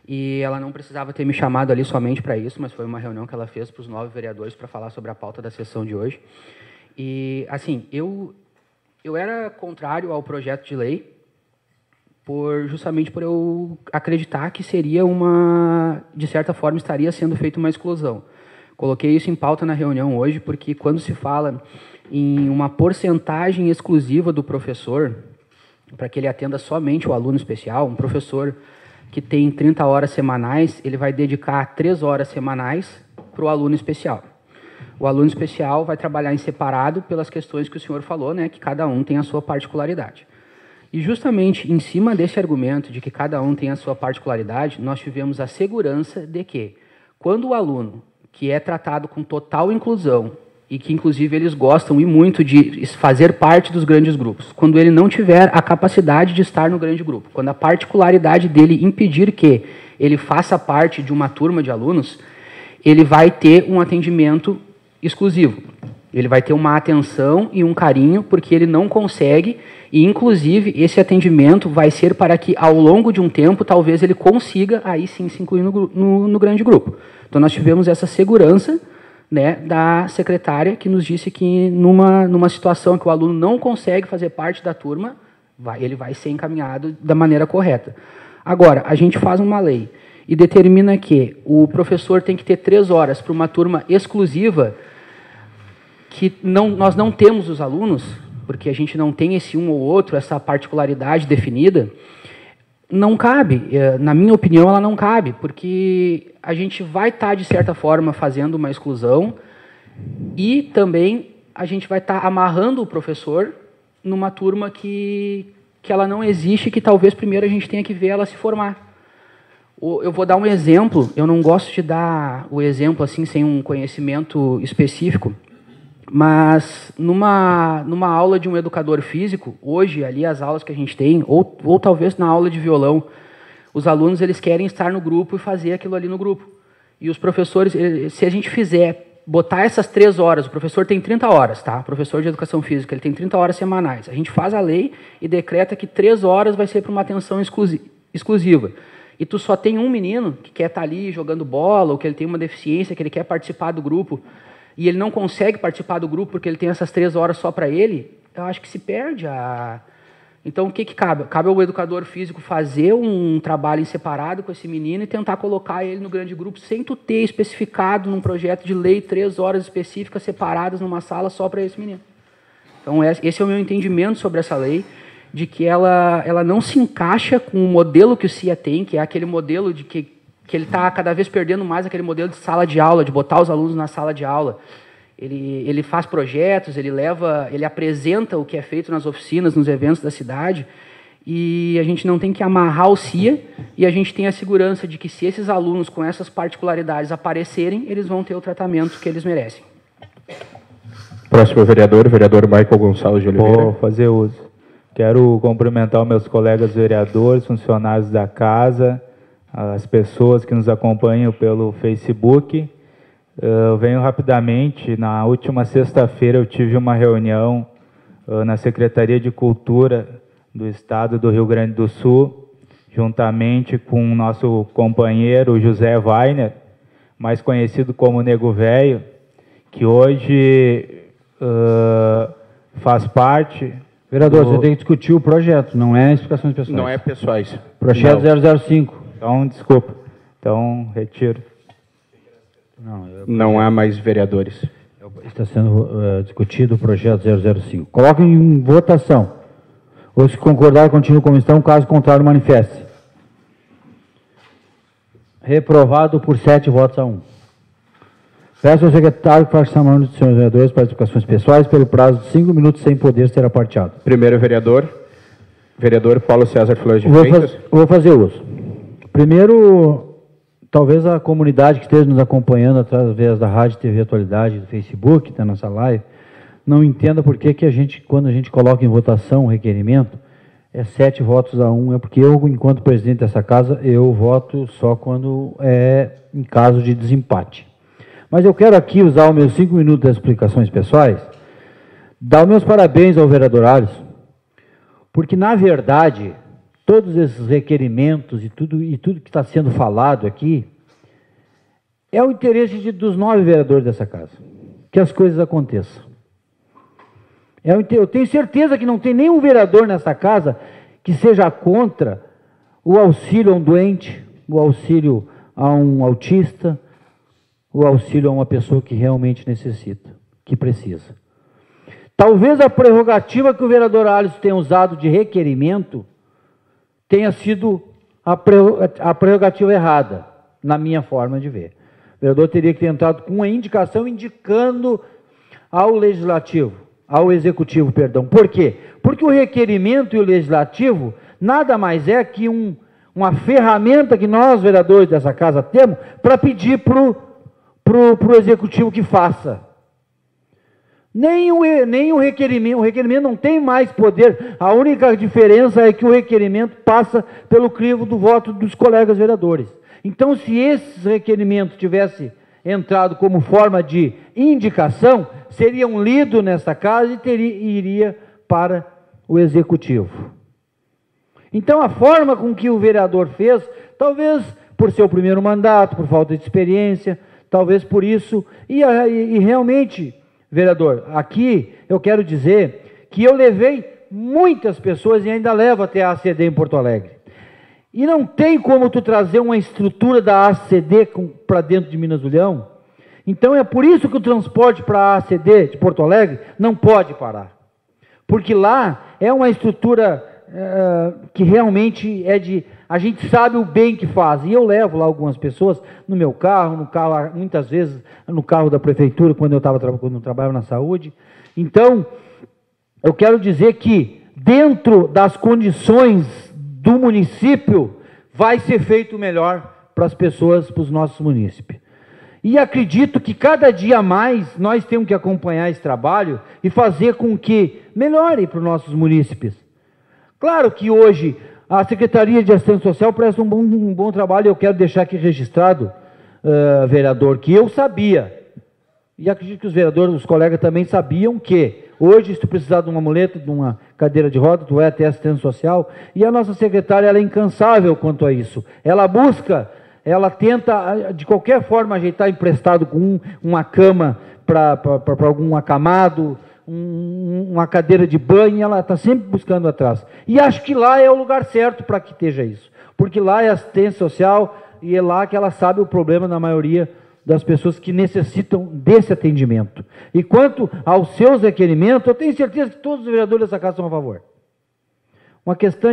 e ela não precisava ter me chamado ali somente para isso, mas foi uma reunião que ela fez para os 9 vereadores para falar sobre a pauta da sessão de hoje. E, assim, eu era contrário ao projeto de lei, justamente por eu acreditar que seria de certa forma, estaria sendo feita uma exclusão. Coloquei isso em pauta na reunião hoje, porque quando se fala em uma porcentagem exclusiva do professor, para que ele atenda somente o aluno especial, um professor que tem 30 horas semanais, ele vai dedicar 3 horas semanais para o aluno especial. O aluno especial vai trabalhar em separado pelas questões que o senhor falou, né, que cada um tem a sua particularidade. E justamente em cima desse argumento de que cada um tem a sua particularidade, nós tivemos a segurança de que, quando o aluno, que é tratado com total inclusão, e que inclusive eles gostam e muito de fazer parte dos grandes grupos, quando ele não tiver a capacidade de estar no grande grupo, quando a particularidade dele impedir que ele faça parte de uma turma de alunos, ele vai ter um atendimento exclusivo. Ele vai ter uma atenção e um carinho, porque ele não consegue, e inclusive esse atendimento vai ser para que ao longo de um tempo, talvez ele consiga aí sim se incluir no grande grupo. Então nós tivemos essa segurança né, da secretária, que nos disse que numa situação que o aluno não consegue fazer parte da turma, ele vai ser encaminhado da maneira correta. Agora, a gente faz uma lei e determina que o professor tem que ter 3 horas para uma turma exclusiva, que nós não temos os alunos, porque a gente não tem esse um ou outro, essa particularidade definida, não cabe. Na minha opinião, ela não cabe, porque a gente vai estar, de certa forma, fazendo uma exclusão e também a gente vai estar amarrando o professor numa turma que ela não existe, que talvez primeiro a gente tenha que ver ela se formar. Eu vou dar um exemplo, eu não gosto de dar o exemplo assim sem um conhecimento específico, mas numa aula de um educador físico, hoje, ali as aulas que a gente tem, ou talvez na aula de violão, os alunos eles querem estar no grupo e fazer aquilo ali no grupo. E os professores, se a gente botar essas 3 horas, o professor tem 30 horas, tá? O professor de educação física, ele tem 30 horas semanais. A gente faz a lei e decreta que 3 horas vai ser para uma atenção exclusiva. E tu só tem um menino que quer estar ali jogando bola, ou que ele tem uma deficiência, que ele quer participar do grupo, e ele não consegue participar do grupo porque ele tem essas 3 horas só para ele, eu acho que se perde a... Então, o que cabe? Cabe ao educador físico fazer um trabalho em separado com esse menino e tentar colocar ele no grande grupo sem tu ter especificado num projeto de lei 3 horas específicas separadas numa sala só para esse menino. Então, esse é o meu entendimento sobre essa lei, de que ela não se encaixa com o modelo que o CIA tem, que é aquele modelo de que ele está cada vez perdendo mais aquele modelo de sala de aula, de botar os alunos na sala de aula. Ele faz projetos, ele apresenta o que é feito nas oficinas, nos eventos da cidade, e a gente não tem que amarrar o CIA, e a gente tem a segurança de que se esses alunos com essas particularidades aparecerem, eles vão ter o tratamento que eles merecem. Próximo vereador, vereador Michael Gonçalves de Oliveira. Vou fazer uso. Quero cumprimentar os meus colegas vereadores, funcionários da casa, as pessoas que nos acompanham pelo Facebook. Eu venho rapidamente. Na última sexta-feira eu tive uma reunião na Secretaria de Cultura do Estado do Rio Grande do Sul, juntamente com o nosso companheiro José Weiner, mais conhecido como Nego Velho, que hoje faz parte... Vereador, você tem que discutir o projeto, não é explicações pessoais. Não é pessoais. Projeto 005. Então, desculpa. Então, retiro. Não há mais vereadores. Está sendo discutido o projeto 005. Coloque em votação. Ou, se concordar, continue como estão. Caso contrário, manifeste. Reprovado por 7 votos a 1. Peço ao secretário que faça chamar dos senhores vereadores para explicações pessoais pelo prazo de 5 minutos sem poder ser aparteado. Primeiro vereador, vereador Paulo César Flores de Freitas. Vou fazer uso. Primeiro, talvez a comunidade que esteja nos acompanhando através da Rádio TV Atualidade, do Facebook, da nossa live, não entenda por que quando a gente coloca em votação o requerimento, é 7 votos a 1, é porque eu, enquanto presidente dessa casa, eu voto só quando é em caso de desempate. Mas eu quero aqui usar os meus 5 minutos das explicações pessoais, dar os meus parabéns ao vereador Alisson, porque, na verdade, todos esses requerimentos e tudo que está sendo falado aqui é o interesse dos 9 vereadores dessa casa, que as coisas aconteçam. Eu tenho certeza que não tem nenhum vereador nessa casa que seja contra o auxílio a um doente, o auxílio a um autista, o auxílio a uma pessoa que realmente necessita, que precisa. Talvez a prerrogativa que o vereador Alisson tenha usado de requerimento tenha sido a prerrogativa errada, na minha forma de ver. O vereador teria que ter entrado com uma indicação indicando ao legislativo, ao executivo, perdão. Por quê? Porque o requerimento e o legislativo nada mais é que uma ferramenta que nós, vereadores dessa casa, temos para pedir para o executivo que faça. Nem o requerimento não tem mais poder. A única diferença é que o requerimento passa pelo crivo do voto dos colegas vereadores. Então, se esses requerimentos tivessem entrado como forma de indicação, seriam lidos nesta casa e iria para o executivo. Então, a forma com que o vereador fez, talvez por seu primeiro mandato, por falta de experiência, talvez por isso, e realmente, vereador, aqui eu quero dizer que eu levei muitas pessoas e ainda levo até a ACD em Porto Alegre. E não tem como tu trazer uma estrutura da ACD para dentro de Minas do Leão. Então é por isso que o transporte para a ACD de Porto Alegre não pode parar. Porque lá é uma estrutura que realmente é de... A gente sabe o bem que faz. E eu levo lá algumas pessoas no meu carro, muitas vezes no carro da prefeitura, quando eu trabalhava na saúde. Então, eu quero dizer que dentro das condições do município vai ser feito melhor para as pessoas, para os nossos munícipes. E acredito que cada dia mais nós temos que acompanhar esse trabalho e fazer com que melhore para os nossos munícipes. Claro que hoje a Secretaria de Assistência Social presta um bom trabalho, e eu quero deixar aqui registrado, vereador, que eu sabia, e acredito que os vereadores, os colegas também sabiam que hoje, se tu precisar de uma muleta, de uma cadeira de roda, tu vai até a assistência social, e a nossa secretária ela é incansável quanto a isso. Ela busca, ela tenta, de qualquer forma, ajeitar emprestado com uma cama para algum acamado, uma cadeira de banho, ela está sempre buscando atrás. E acho que lá é o lugar certo para que esteja isso. Porque lá é assistência social e é lá que ela sabe o problema da maioria das pessoas que necessitam desse atendimento. E quanto aos seus requerimentos, eu tenho certeza que todos os vereadores dessa casa são a favor. Uma questão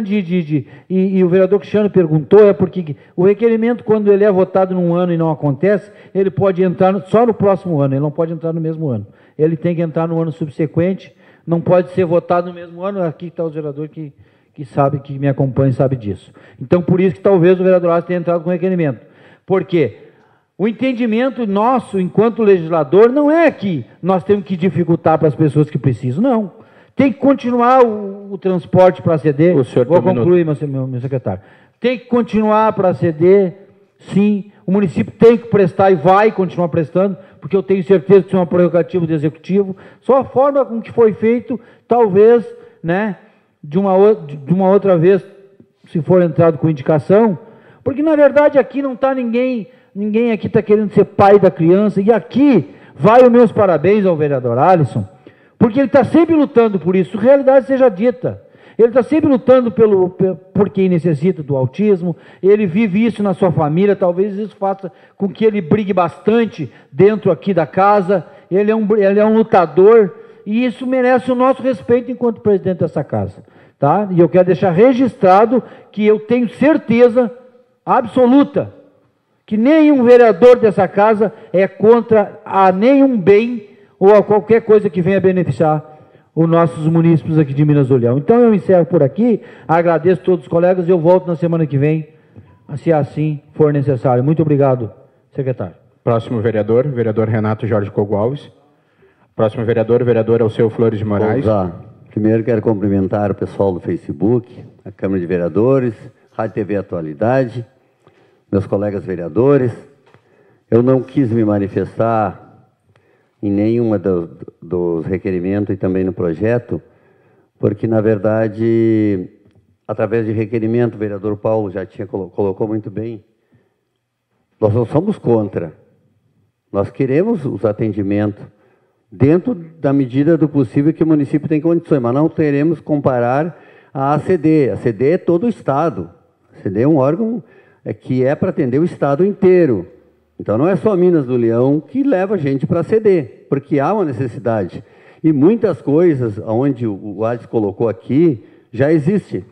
e o vereador Cristiano perguntou, porque o requerimento, quando ele é votado num ano e não acontece, ele pode entrar só no próximo ano, ele não pode entrar no mesmo ano. Ele tem que entrar no ano subsequente, não pode ser votado no mesmo ano. Aqui está o vereador que sabe, que me acompanha e sabe disso. Então, por isso que talvez o vereador tenha entrado com requerimento. Por quê? O entendimento nosso, enquanto legislador, não é que nós temos que dificultar para as pessoas que precisam, não. Tem que continuar o transporte para a CD. Vou concluir, meu secretário. Tem que continuar para a CD, sim. O município tem que prestar e vai continuar prestando, porque eu tenho certeza que isso é uma prerrogativa do executivo. Só a forma com que foi feito, talvez, né, de uma outra vez, se for entrado com indicação, porque na verdade aqui não está ninguém aqui está querendo ser pai da criança, e aqui vai os meus parabéns ao vereador Alisson, porque ele está sempre lutando por isso, realidade seja dita. Ele está sempre lutando por quem necessita do autismo, ele vive isso na sua família, talvez isso faça com que ele brigue bastante dentro aqui da casa, ele é um lutador, e isso merece o nosso respeito enquanto presidente dessa casa. Tá? E eu quero deixar registrado que eu tenho certeza absoluta que nenhum vereador dessa casa é contra a nenhum bem ou a qualquer coisa que venha beneficiar os nossos munícipes aqui de Minas do Leão. Então eu encerro por aqui, agradeço a todos os colegas e eu volto na semana que vem, se assim for necessário. Muito obrigado, secretário. Próximo vereador, vereador Renato Jorge Cogo Alves. Próximo vereador Alceu Flores de Moraes. Primeiro quero cumprimentar o pessoal do Facebook, a Câmara de Vereadores, Rádio TV Atualidade, meus colegas vereadores. Eu não quis me manifestar em nenhuma dos requerimentos e também no projeto, porque, na verdade, através de requerimento, o vereador Paulo já colocou muito bem, nós não somos contra. Nós queremos os atendimentos dentro da medida do possível que o município tem condições, mas não teremos que comparar a ACD. A ACD é todo o Estado. A ACD é um órgão que é para atender o Estado inteiro. Então não é só Minas do Leão que leva a gente para a ACD, porque há uma necessidade. E muitas coisas, onde o Alisson colocou aqui, já existe.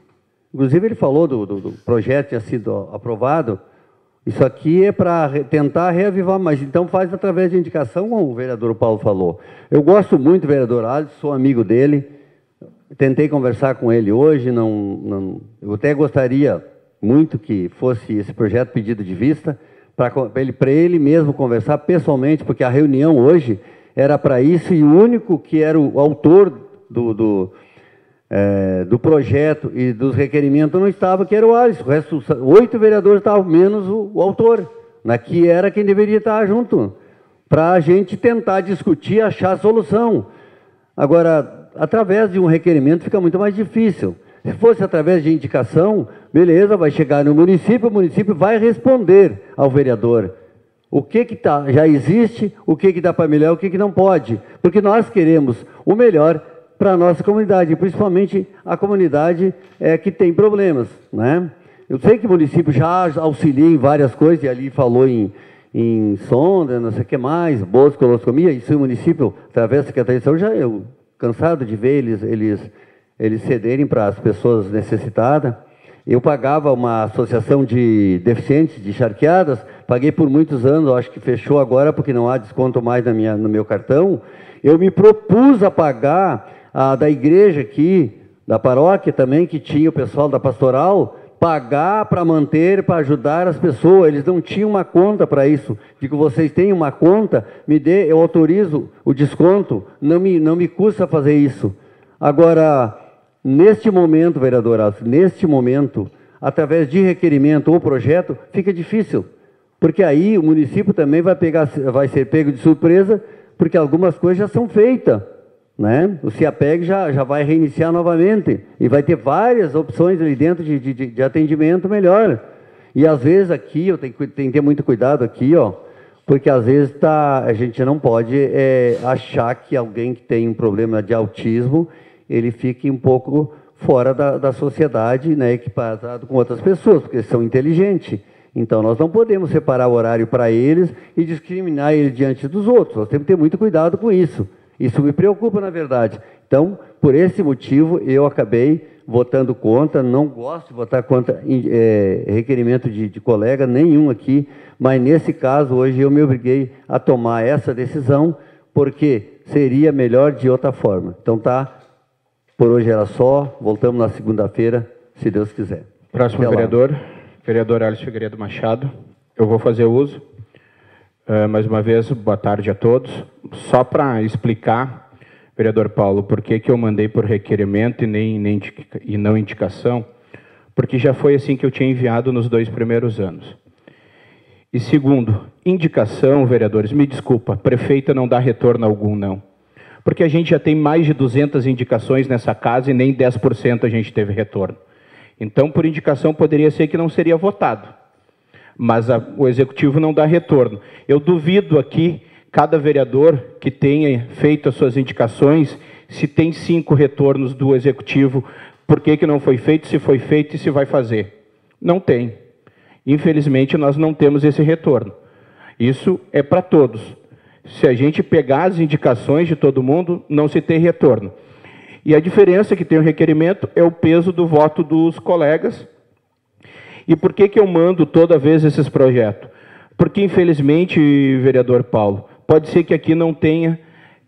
Inclusive ele falou do projeto que tinha sido aprovado. Isso aqui é para tentar reavivar, mas então faz através de indicação, como o vereador Paulo falou. Eu gosto muito do vereador Alisson, sou amigo dele, tentei conversar com ele hoje, eu até gostaria muito que fosse esse projeto pedido de vista, para ele mesmo conversar pessoalmente, porque a reunião hoje era para isso, e o único que era o autor do projeto e dos requerimentos não estava, que era o Alisson. O resto, 8 vereadores estavam, menos o autor, que era quem deveria estar junto, para a gente tentar discutir, achar a solução. Agora, através de um requerimento fica muito mais difícil. Se fosse através de indicação, beleza, vai chegar no município, o município vai responder ao vereador. O que já existe, o que dá para melhorar, o que não pode. Porque nós queremos o melhor para a nossa comunidade, principalmente a comunidade que tem problemas, né? Eu sei que o município já auxilia em várias coisas, e ali falou em sonda, não sei o que mais, bolsa, colostomia, isso o município, através da Secretaria de Saúde, eu cansado de ver eles cederem para as pessoas necessitadas. Eu pagava uma associação de deficientes de charqueadas, paguei por muitos anos, acho que fechou agora porque não há desconto mais no meu cartão. Eu me propus a pagar a da igreja aqui, da paróquia também, que tinha o pessoal da pastoral, pagar para manter, para ajudar as pessoas. Eles não tinham uma conta para isso. Digo, vocês têm uma conta, me dê, eu autorizo o desconto, não me custa fazer isso. Agora, neste momento, vereador Alves, neste momento, através de requerimento ou projeto, fica difícil. Porque aí o município também vai ser pego de surpresa, porque algumas coisas já são feitas, né? O CIAPEG já vai reiniciar novamente e vai ter várias opções ali dentro de atendimento melhor. E às vezes aqui, eu tenho que ter muito cuidado aqui, ó, porque às vezes a gente não pode achar que alguém que tem um problema de autismo, ele fique um pouco fora da sociedade, né, equiparado com outras pessoas, porque eles são inteligentes. Então, nós não podemos separar o horário para eles e discriminar eles diante dos outros. Nós temos que ter muito cuidado com isso. Isso me preocupa, na verdade. Então, por esse motivo, eu acabei votando contra. Não gosto de votar contra requerimento de colega nenhum aqui, mas, nesse caso, hoje eu me obriguei a tomar essa decisão, porque seria melhor de outra forma. Então, tá. Por hoje era só. Voltamos na segunda-feira, se Deus quiser. Próximo vereador. Vereador Alisson Figueiredo Machado. Eu vou fazer uso. Mais uma vez, boa tarde a todos. Só para explicar, vereador Paulo, por que eu mandei por requerimento e não indicação, porque já foi assim que eu tinha enviado nos 2 primeiros anos. E segundo, indicação, vereadores, me desculpa, prefeita não dá retorno algum, não. Porque a gente já tem mais de 200 indicações nessa casa e nem 10% a gente teve retorno. Então, por indicação, poderia ser que não seria votado. Mas o Executivo não dá retorno. Eu duvido aqui, cada vereador que tenha feito as suas indicações, se tem 5 retornos do Executivo, por que não foi feito, se foi feito e se vai fazer. Não tem. Infelizmente, nós não temos esse retorno. Isso é para todos. Se a gente pegar as indicações de todo mundo, não se tem retorno. E a diferença que tem o requerimento é o peso do voto dos colegas. E por que eu mando toda vez esses projetos? Porque, infelizmente, vereador Paulo, pode ser que aqui não tenha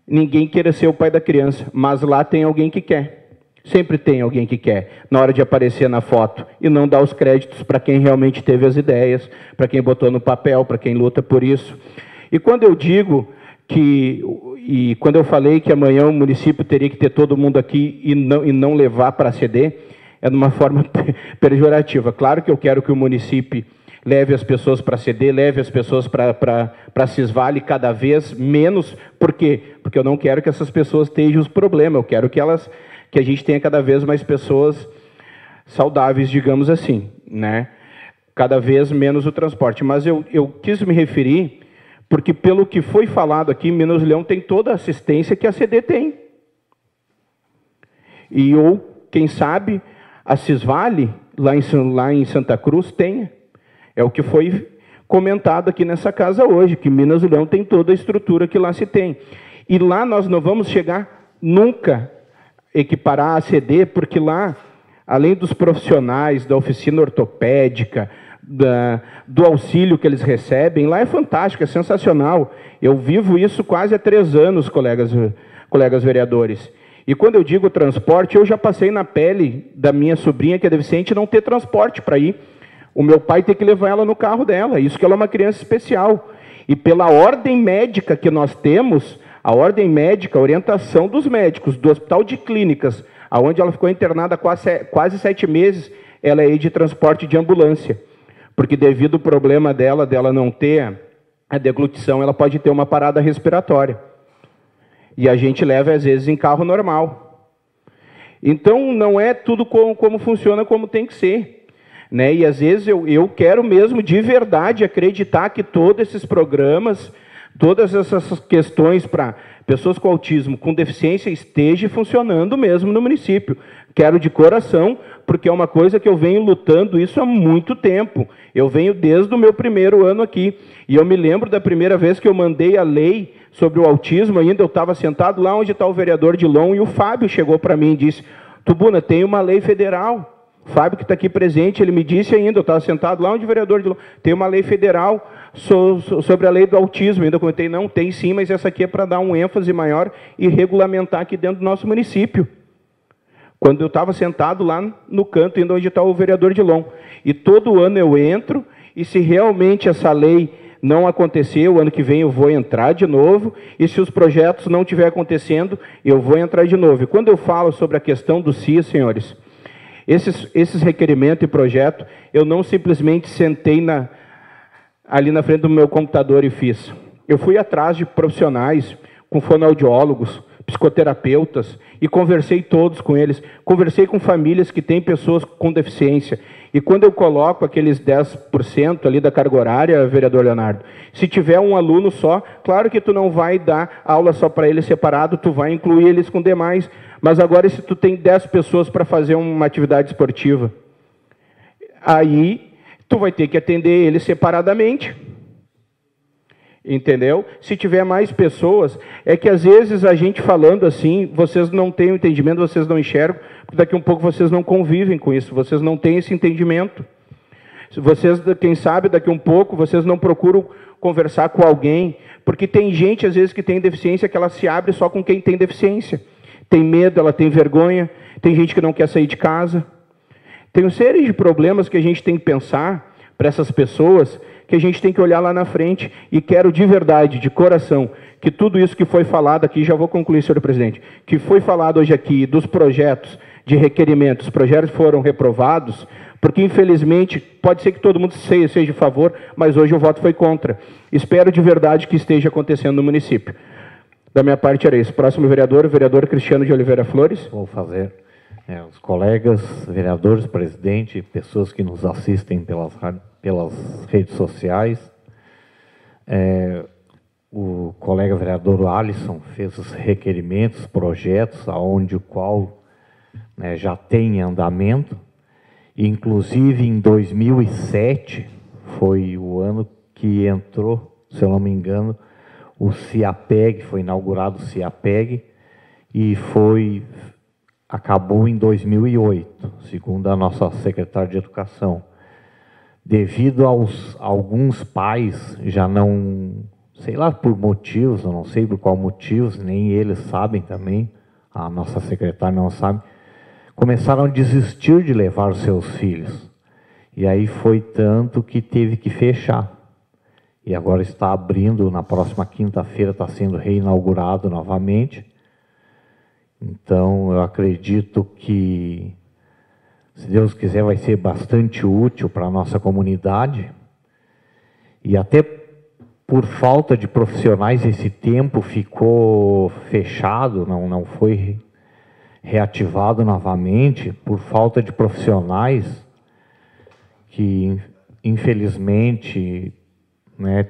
ninguém queira ser o pai da criança, mas lá tem alguém que quer. Sempre tem alguém que quer, na hora de aparecer na foto, e não dar os créditos para quem realmente teve as ideias, para quem botou no papel, para quem luta por isso. E quando eu digo quando eu falei que amanhã o município teria que ter todo mundo aqui e não levar para a CD, é de uma forma pejorativa. Claro que eu quero que o município leve as pessoas para a CD, leve as pessoas para a Cisvale cada vez menos. Por quê? Porque eu não quero que essas pessoas tenham os problemas, eu quero que a gente tenha cada vez mais pessoas saudáveis, digamos assim, né? Cada vez menos o transporte. Mas eu quis me referir porque, pelo que foi falado aqui, Minas Leão tem toda a assistência que a CD tem. Quem sabe, a Cisvale, lá em Santa Cruz, tenha. É o que foi comentado aqui nessa casa hoje, que Minas Leão tem toda a estrutura que lá se tem. E lá nós não vamos chegar nunca a equiparar a CD, porque lá, além dos profissionais da oficina ortopédica, do auxílio que eles recebem, lá é fantástico, é sensacional. Eu vivo isso quase há 3 anos, colegas vereadores. E quando eu digo transporte, eu já passei na pele da minha sobrinha, que é deficiente, não ter transporte para ir. O meu pai tem que levar ela no carro dela, isso que ela é uma criança especial. E pela ordem médica que nós temos, a ordem médica, a orientação dos médicos, do Hospital de Clínicas, onde ela ficou internada quase 7 meses, ela é de transporte de ambulância. Porque devido ao problema dela não ter a deglutição, ela pode ter uma parada respiratória. E a gente leva, às vezes, em carro normal. Então, não é tudo como funciona como tem que ser. né? E às vezes eu quero mesmo de verdade acreditar que todos esses programas, todas essas questões para pessoas com autismo, com deficiência, esteja funcionando mesmo no município. Quero de coração, porque é uma coisa que eu venho lutando isso há muito tempo. Eu venho desde o meu primeiro ano aqui. E eu me lembro da primeira vez que eu mandei a lei sobre o autismo, ainda eu estava sentado lá onde está o vereador Dilon, e o Fábio chegou para mim e disse: Tubuna, tem uma lei federal. O Fábio, que está aqui presente, ele me disse ainda, eu estava sentado lá onde o vereador Dilon, tem uma lei federal sobre a lei do autismo. Ainda comentei, não, tem sim, mas essa aqui é para dar um ênfase maior e regulamentar aqui dentro do nosso município. Quando eu estava sentado lá no canto, ainda onde está o vereador Dilon. E todo ano eu entro, e se realmente essa lei não acontecer, o ano que vem eu vou entrar de novo, e se os projetos não estiverem acontecendo, eu vou entrar de novo. E quando eu falo sobre a questão do CIA, senhores, esses requerimentos e projetos, eu não simplesmente sentei ali na frente do meu computador e fiz. Eu fui atrás de profissionais, com fonoaudiólogos, psicoterapeutas, e conversei todos com eles. Conversei com famílias que têm pessoas com deficiência. E quando eu coloco aqueles 10% ali da carga horária, vereador Leonardo, se tiver um aluno só, claro que tu não vai dar aula só para ele separado, tu vai incluir eles com demais. Mas agora, se tu tem 10 pessoas para fazer uma atividade esportiva, aí tu vai ter que atender eles separadamente. Entendeu? Se tiver mais pessoas, é que às vezes a gente falando assim, vocês não têm o entendimento, vocês não enxergam, porque daqui a um pouco vocês não convivem com isso, vocês não têm esse entendimento. Vocês, quem sabe, daqui a um pouco, vocês não procuram conversar com alguém, porque tem gente, às vezes, que tem deficiência, que ela se abre só com quem tem deficiência. Tem medo, ela tem vergonha, tem gente que não quer sair de casa. Tem uma série de problemas que a gente tem que pensar para essas pessoas, que a gente tem que olhar lá na frente, e quero de verdade, de coração, que tudo isso que foi falado aqui, já vou concluir, senhor presidente, que foi falado hoje aqui dos projetos de requerimentos, os projetos foram reprovados, porque infelizmente, pode ser que todo mundo seja a favor, mas hoje o voto foi contra. Espero de verdade que esteja acontecendo no município. Da minha parte era isso. Próximo vereador, o vereador Cristiano de Oliveira Flores. Vou fazer. Os colegas, vereadores, presidente, pessoas que nos assistem pelas redes sociais. O colega vereador Alisson fez os requerimentos, projetos, onde o qual já tem em andamento. Inclusive, em 2007, foi o ano que entrou, se eu não me engano, o CIAPEG, foi inaugurado o CIAPEG, e acabou em 2008, segundo a nossa secretária de Educação. Devido a alguns pais já não, sei lá por motivos, eu não sei por qual motivos, nem eles sabem também, a nossa secretária não sabe, começaram a desistir de levar os seus filhos. E aí foi tanto que teve que fechar. E agora está abrindo, na próxima quinta-feira está sendo reinaugurado novamente. Então, eu acredito que, se Deus quiser, vai ser bastante útil para a nossa comunidade. E até por falta de profissionais, esse tempo ficou fechado, não foi reativado novamente, por falta de profissionais, que, infelizmente,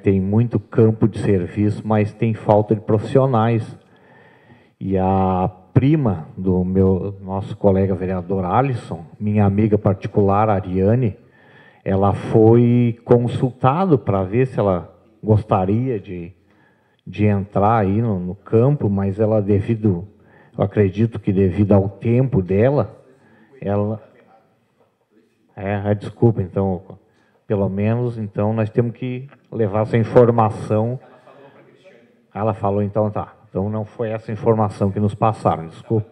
tem muito campo de serviço, mas tem falta de profissionais. E a prima do nosso colega vereador Alisson, minha amiga particular, Ariane, ela foi consultada para ver se ela gostaria de entrar aí no campo, mas ela, eu acredito que devido ao tempo dela, ela... desculpa, então, pelo menos, então, nós temos que levar essa informação. Ela falou, então, tá. Então, não foi essa informação que nos passaram, desculpa.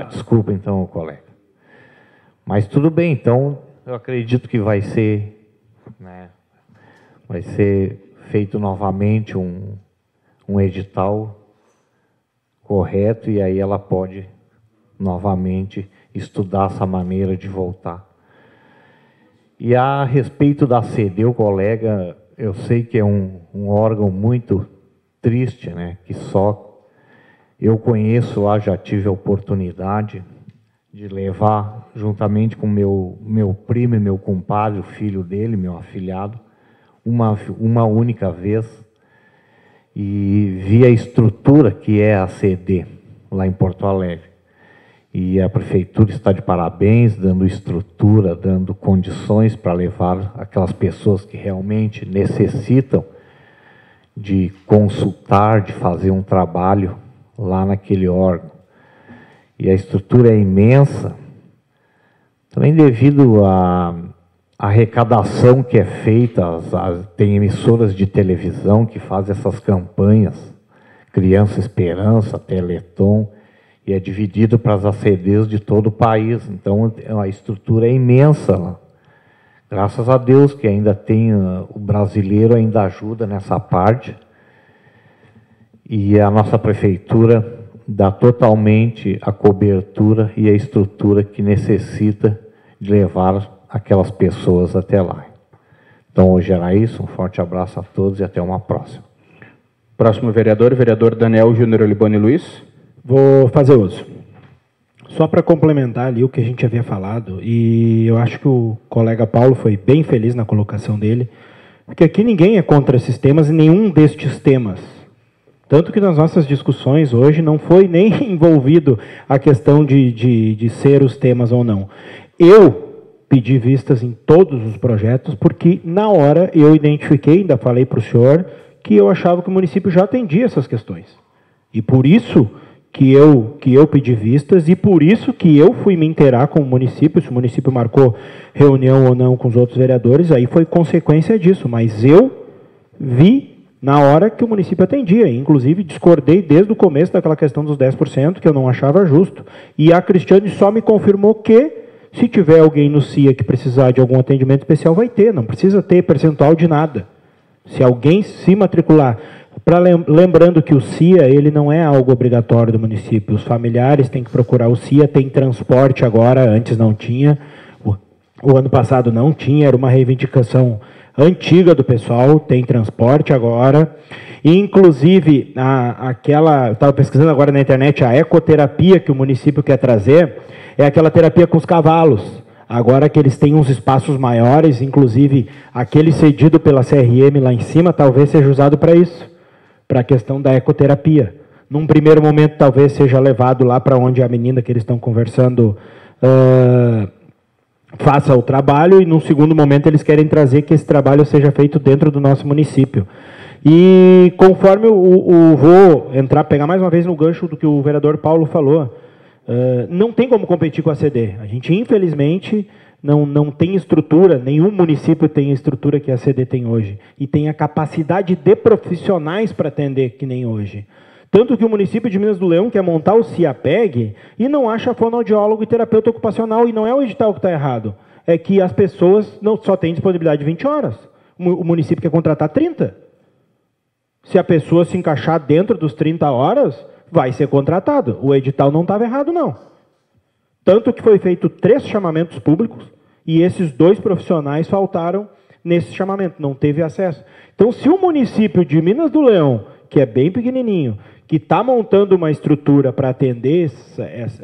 Desculpa, então, colega. Mas tudo bem, então, eu acredito que vai ser feito novamente um edital correto, e aí ela pode novamente estudar essa maneira de voltar. E a respeito da CDU, colega, eu sei que é um órgão muito triste, que só eu conheço lá, já tive a oportunidade de levar, juntamente com meu primo e meu compadre, o filho dele, meu afilhado, uma única vez, e vi a estrutura que é a CD, lá em Porto Alegre. E a prefeitura está de parabéns, dando estrutura, dando condições para levar aquelas pessoas que realmente necessitam de consultar, de fazer um trabalho lá naquele órgão. E a estrutura é imensa, também devido à arrecadação que é feita, tem emissoras de televisão que fazem essas campanhas, Criança Esperança, Teleton, e é dividido para as ACDs de todo o país. Então, a estrutura é imensa lá. Graças a Deus que ainda tem, o brasileiro ainda ajuda nessa parte. E a nossa prefeitura dá totalmente a cobertura e a estrutura que necessita de levar aquelas pessoas até lá. Então, hoje era isso. Um forte abraço a todos e até uma próxima. Próximo vereador, vereador Daniel Júnior Liboni Luiz. Vou fazer uso. Só para complementar ali o que a gente havia falado, e eu acho que o colega Paulo foi bem feliz na colocação dele, porque aqui ninguém é contra esses temas e nenhum destes temas. Tanto que nas nossas discussões hoje não foi nem envolvido a questão de ser os temas ou não. Eu pedi vistas em todos os projetos, porque na hora eu identifiquei, ainda falei para o senhor, que eu achava que o município já atendia essas questões. E por isso que eu pedi vistas, e por isso que eu fui me inteirar com o município, se o município marcou reunião ou não com os outros vereadores, aí foi consequência disso, mas eu vi na hora que o município atendia, inclusive discordei desde o começo daquela questão dos 10%, que eu não achava justo, e a Cristiane só me confirmou que, se tiver alguém no CIA que precisar de algum atendimento especial, vai ter, não precisa ter percentual de nada. Se alguém se matricular... Lembrando que o CIA ele não é algo obrigatório do município, os familiares têm que procurar o CIA, tem transporte agora, antes não tinha, o ano passado não tinha, era uma reivindicação antiga do pessoal, tem transporte agora, e inclusive eu estava pesquisando agora na internet, a ecoterapia que o município quer trazer, é aquela terapia com os cavalos. Agora que eles têm uns espaços maiores, inclusive aquele cedido pela CRM lá em cima, talvez seja usado para isso, para a questão da ecoterapia. Num primeiro momento, talvez seja levado lá para onde a menina que eles estão conversando faça o trabalho, e num segundo momento eles querem trazer que esse trabalho seja feito dentro do nosso município. E conforme vou pegar mais uma vez no gancho do que o vereador Paulo falou, não tem como competir com a CD. A gente, infelizmente, não tem estrutura, nenhum município tem a estrutura que a CD tem hoje. E tem a capacidade de profissionais para atender que nem hoje. Tanto que o município de Minas do Leão quer montar o CIAPEG e não acha fonoaudiólogo e terapeuta ocupacional. E não é o edital que está errado. É que as pessoas só têm disponibilidade de 20 horas. O município quer contratar 30. Se a pessoa se encaixar dentro dos 30 horas, vai ser contratado. O edital não estava errado, não. Tanto que foi feito 3 chamamentos públicos e esses 2 profissionais faltaram nesse chamamento, não teve acesso. Então, se o município de Minas do Leão, que é bem pequenininho, que está montando uma estrutura para atender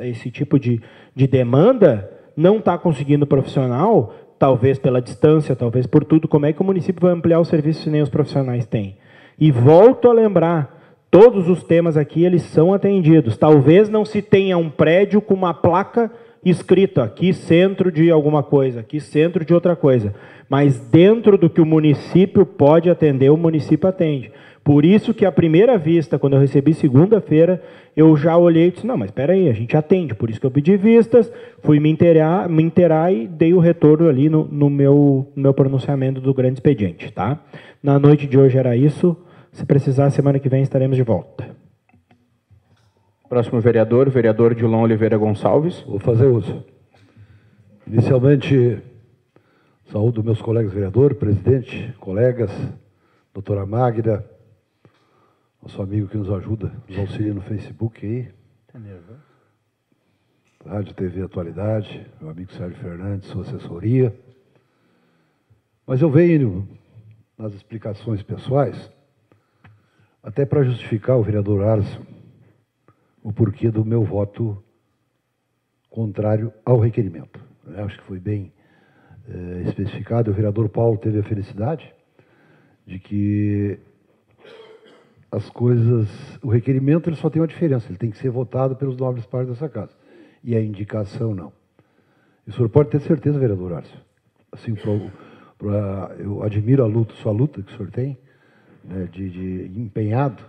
esse tipo de demanda, não está conseguindo profissional, talvez pela distância, talvez por tudo, como é que o município vai ampliar o serviço se nem os profissionais têm? E volto a lembrar, todos os temas aqui, eles são atendidos. Talvez não se tenha um prédio com uma placa escrita, aqui centro de alguma coisa, aqui centro de outra coisa. Mas dentro do que o município pode atender, o município atende. Por isso que, à primeira vista, quando eu recebi segunda-feira, eu já olhei e disse, não, mas espera aí, a gente atende. Por isso que eu pedi vistas, fui me inteirar e dei o retorno ali no meu pronunciamento do grande expediente. Tá? Na noite de hoje era isso. Se precisar, semana que vem estaremos de volta. Próximo vereador, vereador Dilon Oliveira Gonçalves. Vou fazer uso. Inicialmente, saúdo meus colegas vereadores, presidente, colegas, doutora Magda, nosso amigo que nos ajuda, nos auxilia no Facebook aí. Rádio TV Atualidade, meu amigo Sérgio Fernandes, sua assessoria. Mas eu venho nas explicações pessoais, até para justificar o vereador Arson, o porquê do meu voto contrário ao requerimento. Acho que foi bem especificado. O vereador Paulo teve a felicidade de que as coisas, o requerimento ele só tem uma diferença, ele tem que ser votado pelos nobres pares dessa casa, e a indicação não. E o senhor pode ter certeza, vereador Arcio, assim, eu admiro sua luta que o senhor tem, né, de empenhado,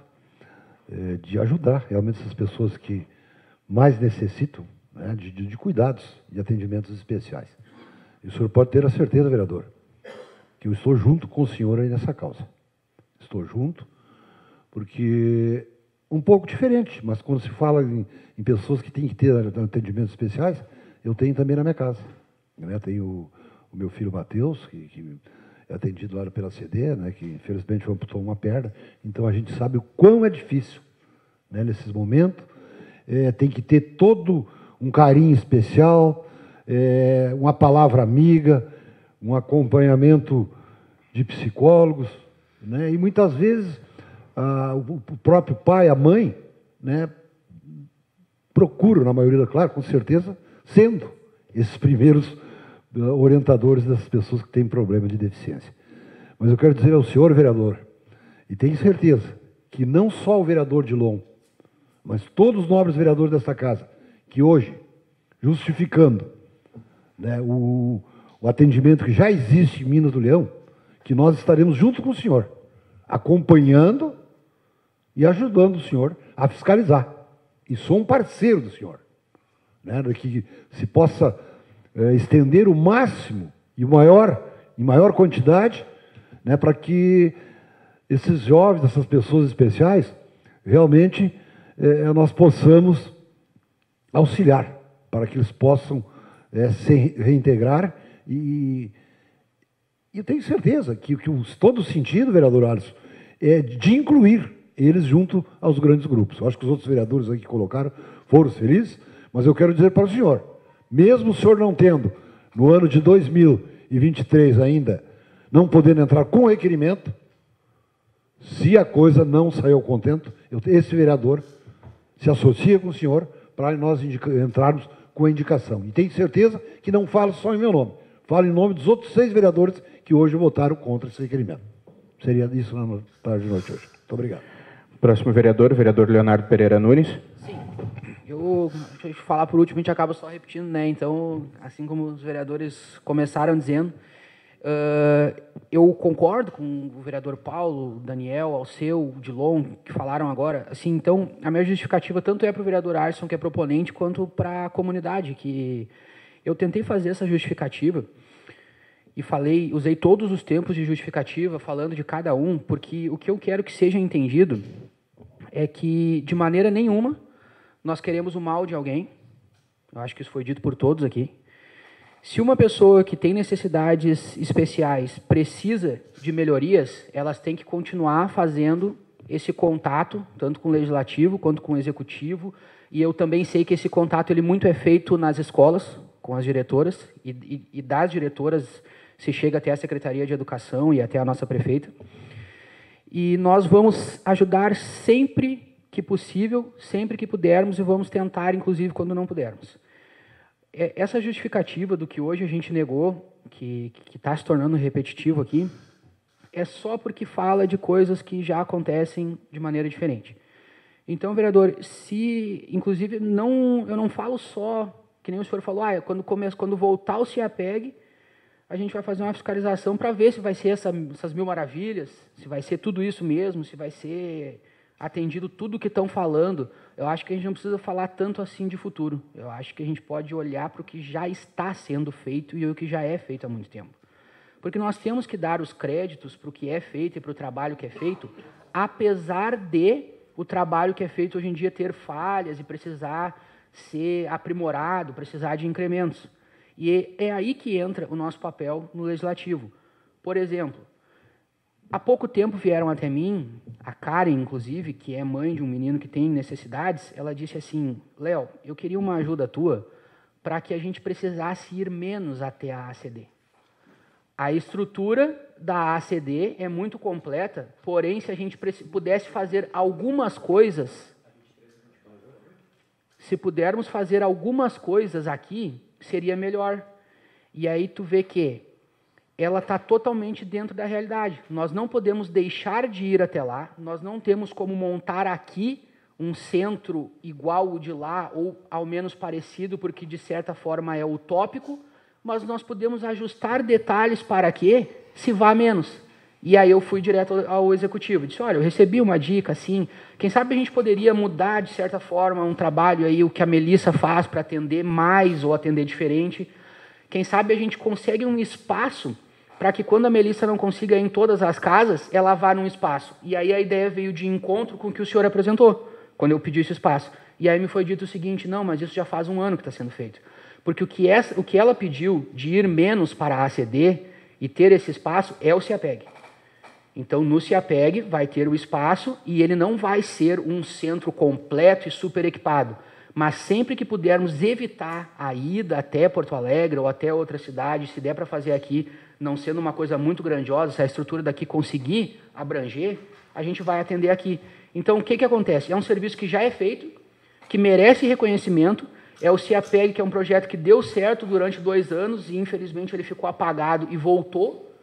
de ajudar realmente essas pessoas que mais necessitam, né, de cuidados, de atendimentos especiais. E o senhor pode ter a certeza, vereador, que eu estou junto com o senhor aí nessa causa. Estou junto, porque um pouco diferente, mas quando se fala em pessoas que têm que ter atendimentos especiais, eu tenho também na minha casa. Né? Tenho o meu filho Matheus, que é atendido lá pela CD, né? Que infelizmente amputou uma perna, então a gente sabe o quão é difícil, né? Nesses momentos. Tem que ter todo um carinho especial, uma palavra amiga, um acompanhamento de psicólogos, né? E muitas vezes o próprio pai, a mãe, né, procuram, na maioria, claro, com certeza, sendo esses primeiros orientadores dessas pessoas que têm problema de deficiência. Mas eu quero dizer ao senhor vereador, e tenho certeza, que não só o vereador Dilon, mas todos os nobres vereadores desta casa, que hoje, justificando, né, o atendimento que já existe em Minas do Leão, que nós estaremos junto com o senhor, acompanhando e ajudando o senhor a fiscalizar. E sou um parceiro do senhor, né, que se possa estender o máximo e em maior quantidade, né, para que esses jovens, essas pessoas especiais, realmente nós possamos auxiliar, para que eles possam se reintegrar. E eu tenho certeza que todo o sentido, vereador Alisson, é de incluir eles junto aos grandes grupos. Eu acho que os outros vereadores aqui que colocaram foram felizes, mas eu quero dizer para o senhor, mesmo o senhor não tendo, no ano de 2023 ainda, não podendo entrar com requerimento, se a coisa não sair ao contento, esse vereador se associa com o senhor para nós entrarmos com a indicação. E tenho certeza que não falo só em meu nome, falo em nome dos outros 6 vereadores que hoje votaram contra esse requerimento. Seria isso na tarde de noite hoje. Muito obrigado. Próximo vereador Leonardo Pereira Nunes. Sim. Deixa eu falar por último, a gente acaba só repetindo, né? Então, assim como os vereadores começaram dizendo, eu concordo com o vereador Paulo, Daniel, Alceu, Dilon, que falaram agora. Assim, então, a minha justificativa tanto é para o vereador Arson, que é proponente, quanto para a comunidade, que eu tentei fazer essa justificativa e usei todos os tempos de justificativa, falando de cada um, porque o que eu quero que seja entendido é que, de maneira nenhuma, nós queremos o mal de alguém. Eu acho que isso foi dito por todos aqui. Se uma pessoa que tem necessidades especiais precisa de melhorias, elas têm que continuar fazendo esse contato, tanto com o legislativo quanto com o executivo, e eu também sei que esse contato ele muito é feito nas escolas, com as diretoras, e das diretoras se chega até a Secretaria de Educação e até a nossa prefeita. E nós vamos ajudar sempre que possível, sempre que pudermos, e vamos tentar, inclusive, quando não pudermos. Essa justificativa do que hoje a gente negou, que está se tornando repetitivo aqui, é só porque fala de coisas que já acontecem de maneira diferente. Então, vereador, inclusive, eu não falo só, que nem o senhor falou, quando voltar o CIAPEG, a gente vai fazer uma fiscalização para ver se vai ser essas mil maravilhas, se vai ser tudo isso mesmo, se vai ser atendido tudo o que estão falando. Eu acho que a gente não precisa falar tanto assim de futuro. Eu acho que a gente pode olhar para o que já está sendo feito e o que já é feito há muito tempo. Porque nós temos que dar os créditos para o que é feito e para o trabalho que é feito, apesar de o trabalho que é feito hoje em dia ter falhas e precisar ser aprimorado, precisar de incrementos. E é aí que entra o nosso papel no legislativo. Por exemplo, há pouco tempo vieram até mim, a Karen, inclusive, que é mãe de um menino que tem necessidades, ela disse assim, Léo, eu queria uma ajuda tua para que a gente precisasse ir menos até a ACD. A estrutura da ACD é muito completa, porém, se a gente pudesse fazer algumas coisas... se pudermos fazer algumas coisas aqui, seria melhor. E aí tu vê que ela está totalmente dentro da realidade. Nós não podemos deixar de ir até lá, nós não temos como montar aqui um centro igual o de lá, ou ao menos parecido, porque de certa forma é utópico, mas nós podemos ajustar detalhes para que se vá menos. E aí eu fui direto ao executivo, disse, olha, eu recebi uma dica assim, quem sabe a gente poderia mudar de certa forma um trabalho aí, o que a Melissa faz para atender mais ou atender diferente. Quem sabe a gente consegue um espaço para que quando a Melissa não consiga ir em todas as casas, ela vá num espaço. E aí a ideia veio de encontro com o que o senhor apresentou, quando eu pedi esse espaço. E aí me foi dito o seguinte, não, mas isso já faz um ano que está sendo feito. Porque o que ela pediu de ir menos para a ACD e ter esse espaço é o CIAPEG. Então, no CIAPEG vai ter o espaço e ele não vai ser um centro completo e super equipado. Mas sempre que pudermos evitar a ida até Porto Alegre ou até outra cidade, se der para fazer aqui, não sendo uma coisa muito grandiosa, se a estrutura daqui conseguir abranger, a gente vai atender aqui. Então, o que acontece? É um serviço que já é feito, que merece reconhecimento, é o CIAPEG, que é um projeto que deu certo durante 2 anos e, infelizmente, ele ficou apagado e voltou,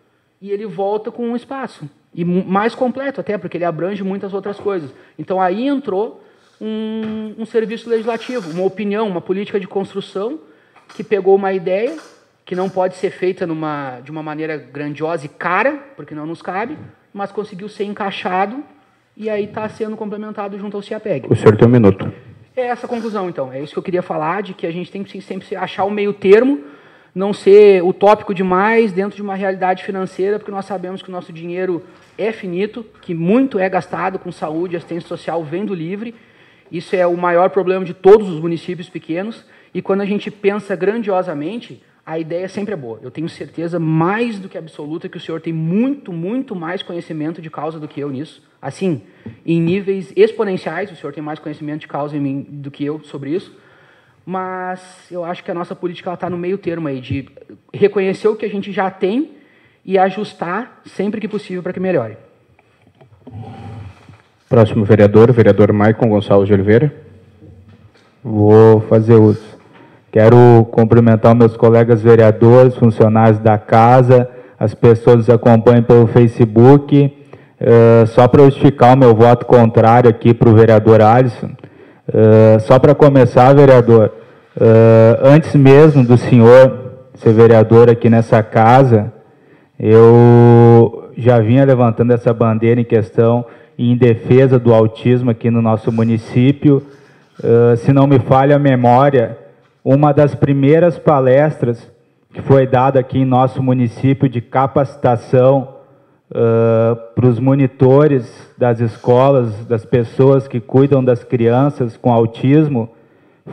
e ele volta com um espaço. E mais completo até, porque ele abrange muitas outras coisas. Então, aí entrou um serviço legislativo, uma opinião, uma política de construção que pegou uma ideia que não pode ser feita de uma maneira grandiosa e cara, porque não nos cabe, mas conseguiu ser encaixado e aí está sendo complementado junto ao CIAPEG. O senhor tem 1 minuto. É essa a conclusão, então. É isso que eu queria falar, de que a gente tem que sempre achar o meio termo, não ser utópico demais dentro de uma realidade financeira, porque nós sabemos que o nosso dinheiro é finito, que muito é gastado com saúde, assistência social vendo livre. Isso é o maior problema de todos os municípios pequenos. E quando a gente pensa grandiosamente, a ideia sempre é boa. Eu tenho certeza mais do que absoluta que o senhor tem muito, muito mais conhecimento de causa do que eu nisso. Assim, em níveis exponenciais, o senhor tem mais conhecimento de causa em mim do que eu sobre isso. Mas eu acho que a nossa política está no meio termo aí, de reconhecer o que a gente já tem e ajustar sempre que possível para que melhore. Próximo vereador, o vereador Maicon Gonçalves de Oliveira. Vou fazer uso. Quero cumprimentar meus colegas vereadores, funcionários da casa, as pessoas que nos acompanham pelo Facebook. Só para justificar o meu voto contrário aqui para o vereador Alisson. Só para começar, vereador, antes mesmo do senhor ser vereador aqui nessa casa, eu já vinha levantando essa bandeira em questão em defesa do autismo aqui no nosso município. Se não me falha a memória, uma das primeiras palestras que foi dada aqui em nosso município de capacitação para os monitores das escolas, das pessoas que cuidam das crianças com autismo,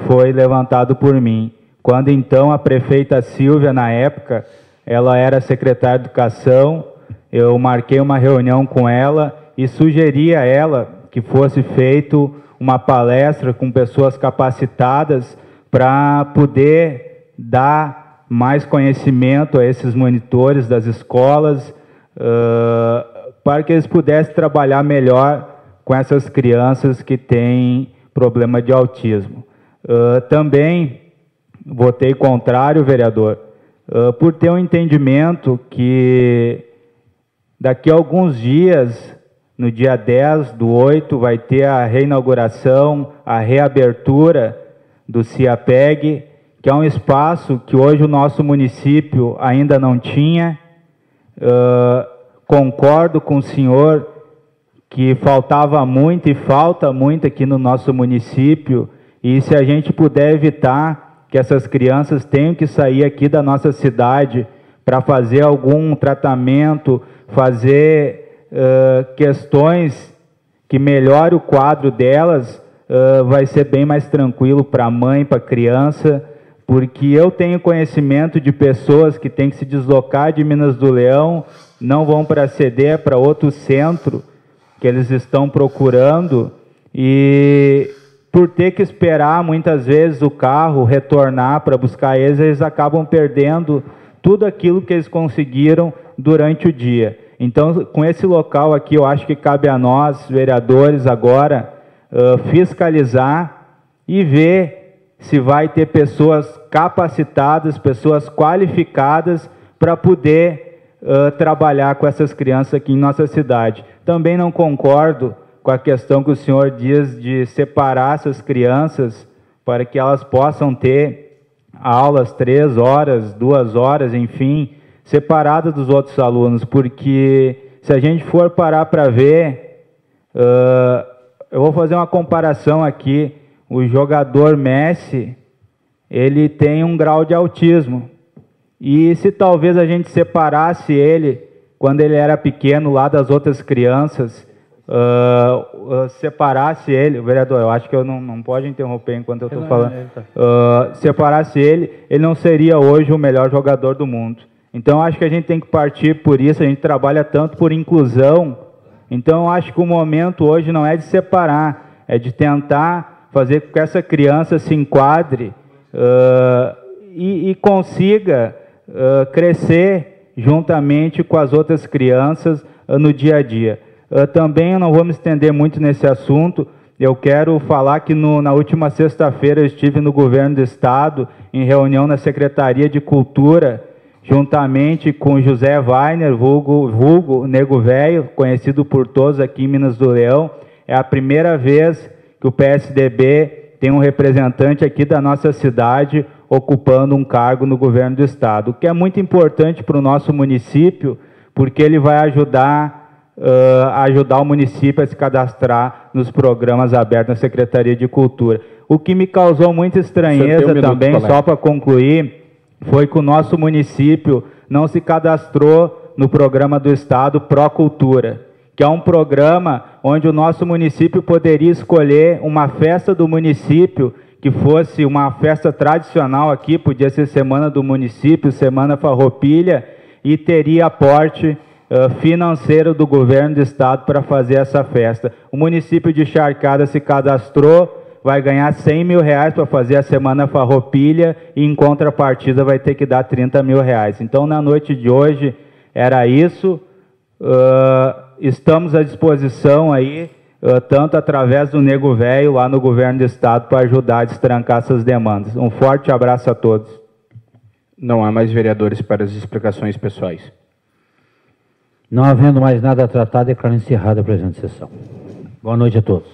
foi levantado por mim. Quando então a prefeita Silvia, na época, ela era secretária de Educação, eu marquei uma reunião com ela e sugeri a ela que fosse feito uma palestra com pessoas capacitadas para poder dar mais conhecimento a esses monitores das escolas, para que eles pudessem trabalhar melhor com essas crianças que têm problema de autismo. Também votei contrário, vereador, por ter um entendimento que daqui a alguns dias, no dia 10/8, vai ter a reinauguração, a reabertura do CIAPEG, que é um espaço que hoje o nosso município ainda não tinha. Concordo com o senhor que faltava muito e falta muito aqui no nosso município, e se a gente puder evitar que essas crianças tenham que sair aqui da nossa cidade para fazer algum tratamento, fazer questões que melhore o quadro delas, vai ser bem mais tranquilo para a mãe, para a criança, porque eu tenho conhecimento de pessoas que têm que se deslocar de Minas do Leão, não vão para a CD, para outro centro que eles estão procurando, e por ter que esperar muitas vezes o carro retornar para buscar eles, eles acabam perdendo tudo aquilo que eles conseguiram durante o dia. Então, com esse local aqui, eu acho que cabe a nós, vereadores, agora, fiscalizar e ver se vai ter pessoas capacitadas, pessoas qualificadas para poder trabalhar com essas crianças aqui em nossa cidade. Também não concordo com a questão que o senhor diz de separar essas crianças para que elas possam ter aulas 3 horas, 2 horas, enfim, separadas dos outros alunos, porque se a gente for parar para ver, eu vou fazer uma comparação aqui. O jogador Messi, ele tem um grau de autismo. E se talvez a gente separasse ele, quando ele era pequeno, lá das outras crianças, separasse ele, vereador, eu acho que eu não pode interromper enquanto eu estou falando, separasse ele não seria hoje o melhor jogador do mundo. Então, acho que a gente tem que partir por isso, a gente trabalha tanto por inclusão, então, acho que o momento hoje não é de separar, é de tentar fazer com que essa criança se enquadre e consiga crescer juntamente com as outras crianças no dia a dia. Também eu não vou me estender muito nesse assunto, eu quero falar que na última sexta-feira eu estive no Governo do Estado, em reunião na Secretaria de Cultura, juntamente com José Weiner, vulgo Nego Velho, conhecido por todos aqui em Minas do Leão. É a primeira vez que o PSDB tem um representante aqui da nossa cidade ocupando um cargo no Governo do Estado, o que é muito importante para o nosso município, porque ele vai ajudar o município a se cadastrar nos programas abertos na Secretaria de Cultura. O que me causou muita estranheza também, só para concluir, foi que o nosso município não se cadastrou no programa do Estado Procultura, que é um programa onde o nosso município poderia escolher uma festa do município que fosse uma festa tradicional aqui, podia ser Semana do Município, Semana Farroupilha, e teria aporte financeiro do Governo do Estado para fazer essa festa. O município de Charcada se cadastrou, vai ganhar R$100 mil para fazer a Semana Farroupilha e, em contrapartida, vai ter que dar R$30 mil. Então, na noite de hoje, era isso. Estamos à disposição aí, tanto através do Nego Velho, lá no Governo do Estado, para ajudar a destrancar essas demandas. Um forte abraço a todos. Não há mais vereadores para as explicações pessoais. Não havendo mais nada a tratar, declaro encerrada a presente sessão. Boa noite a todos.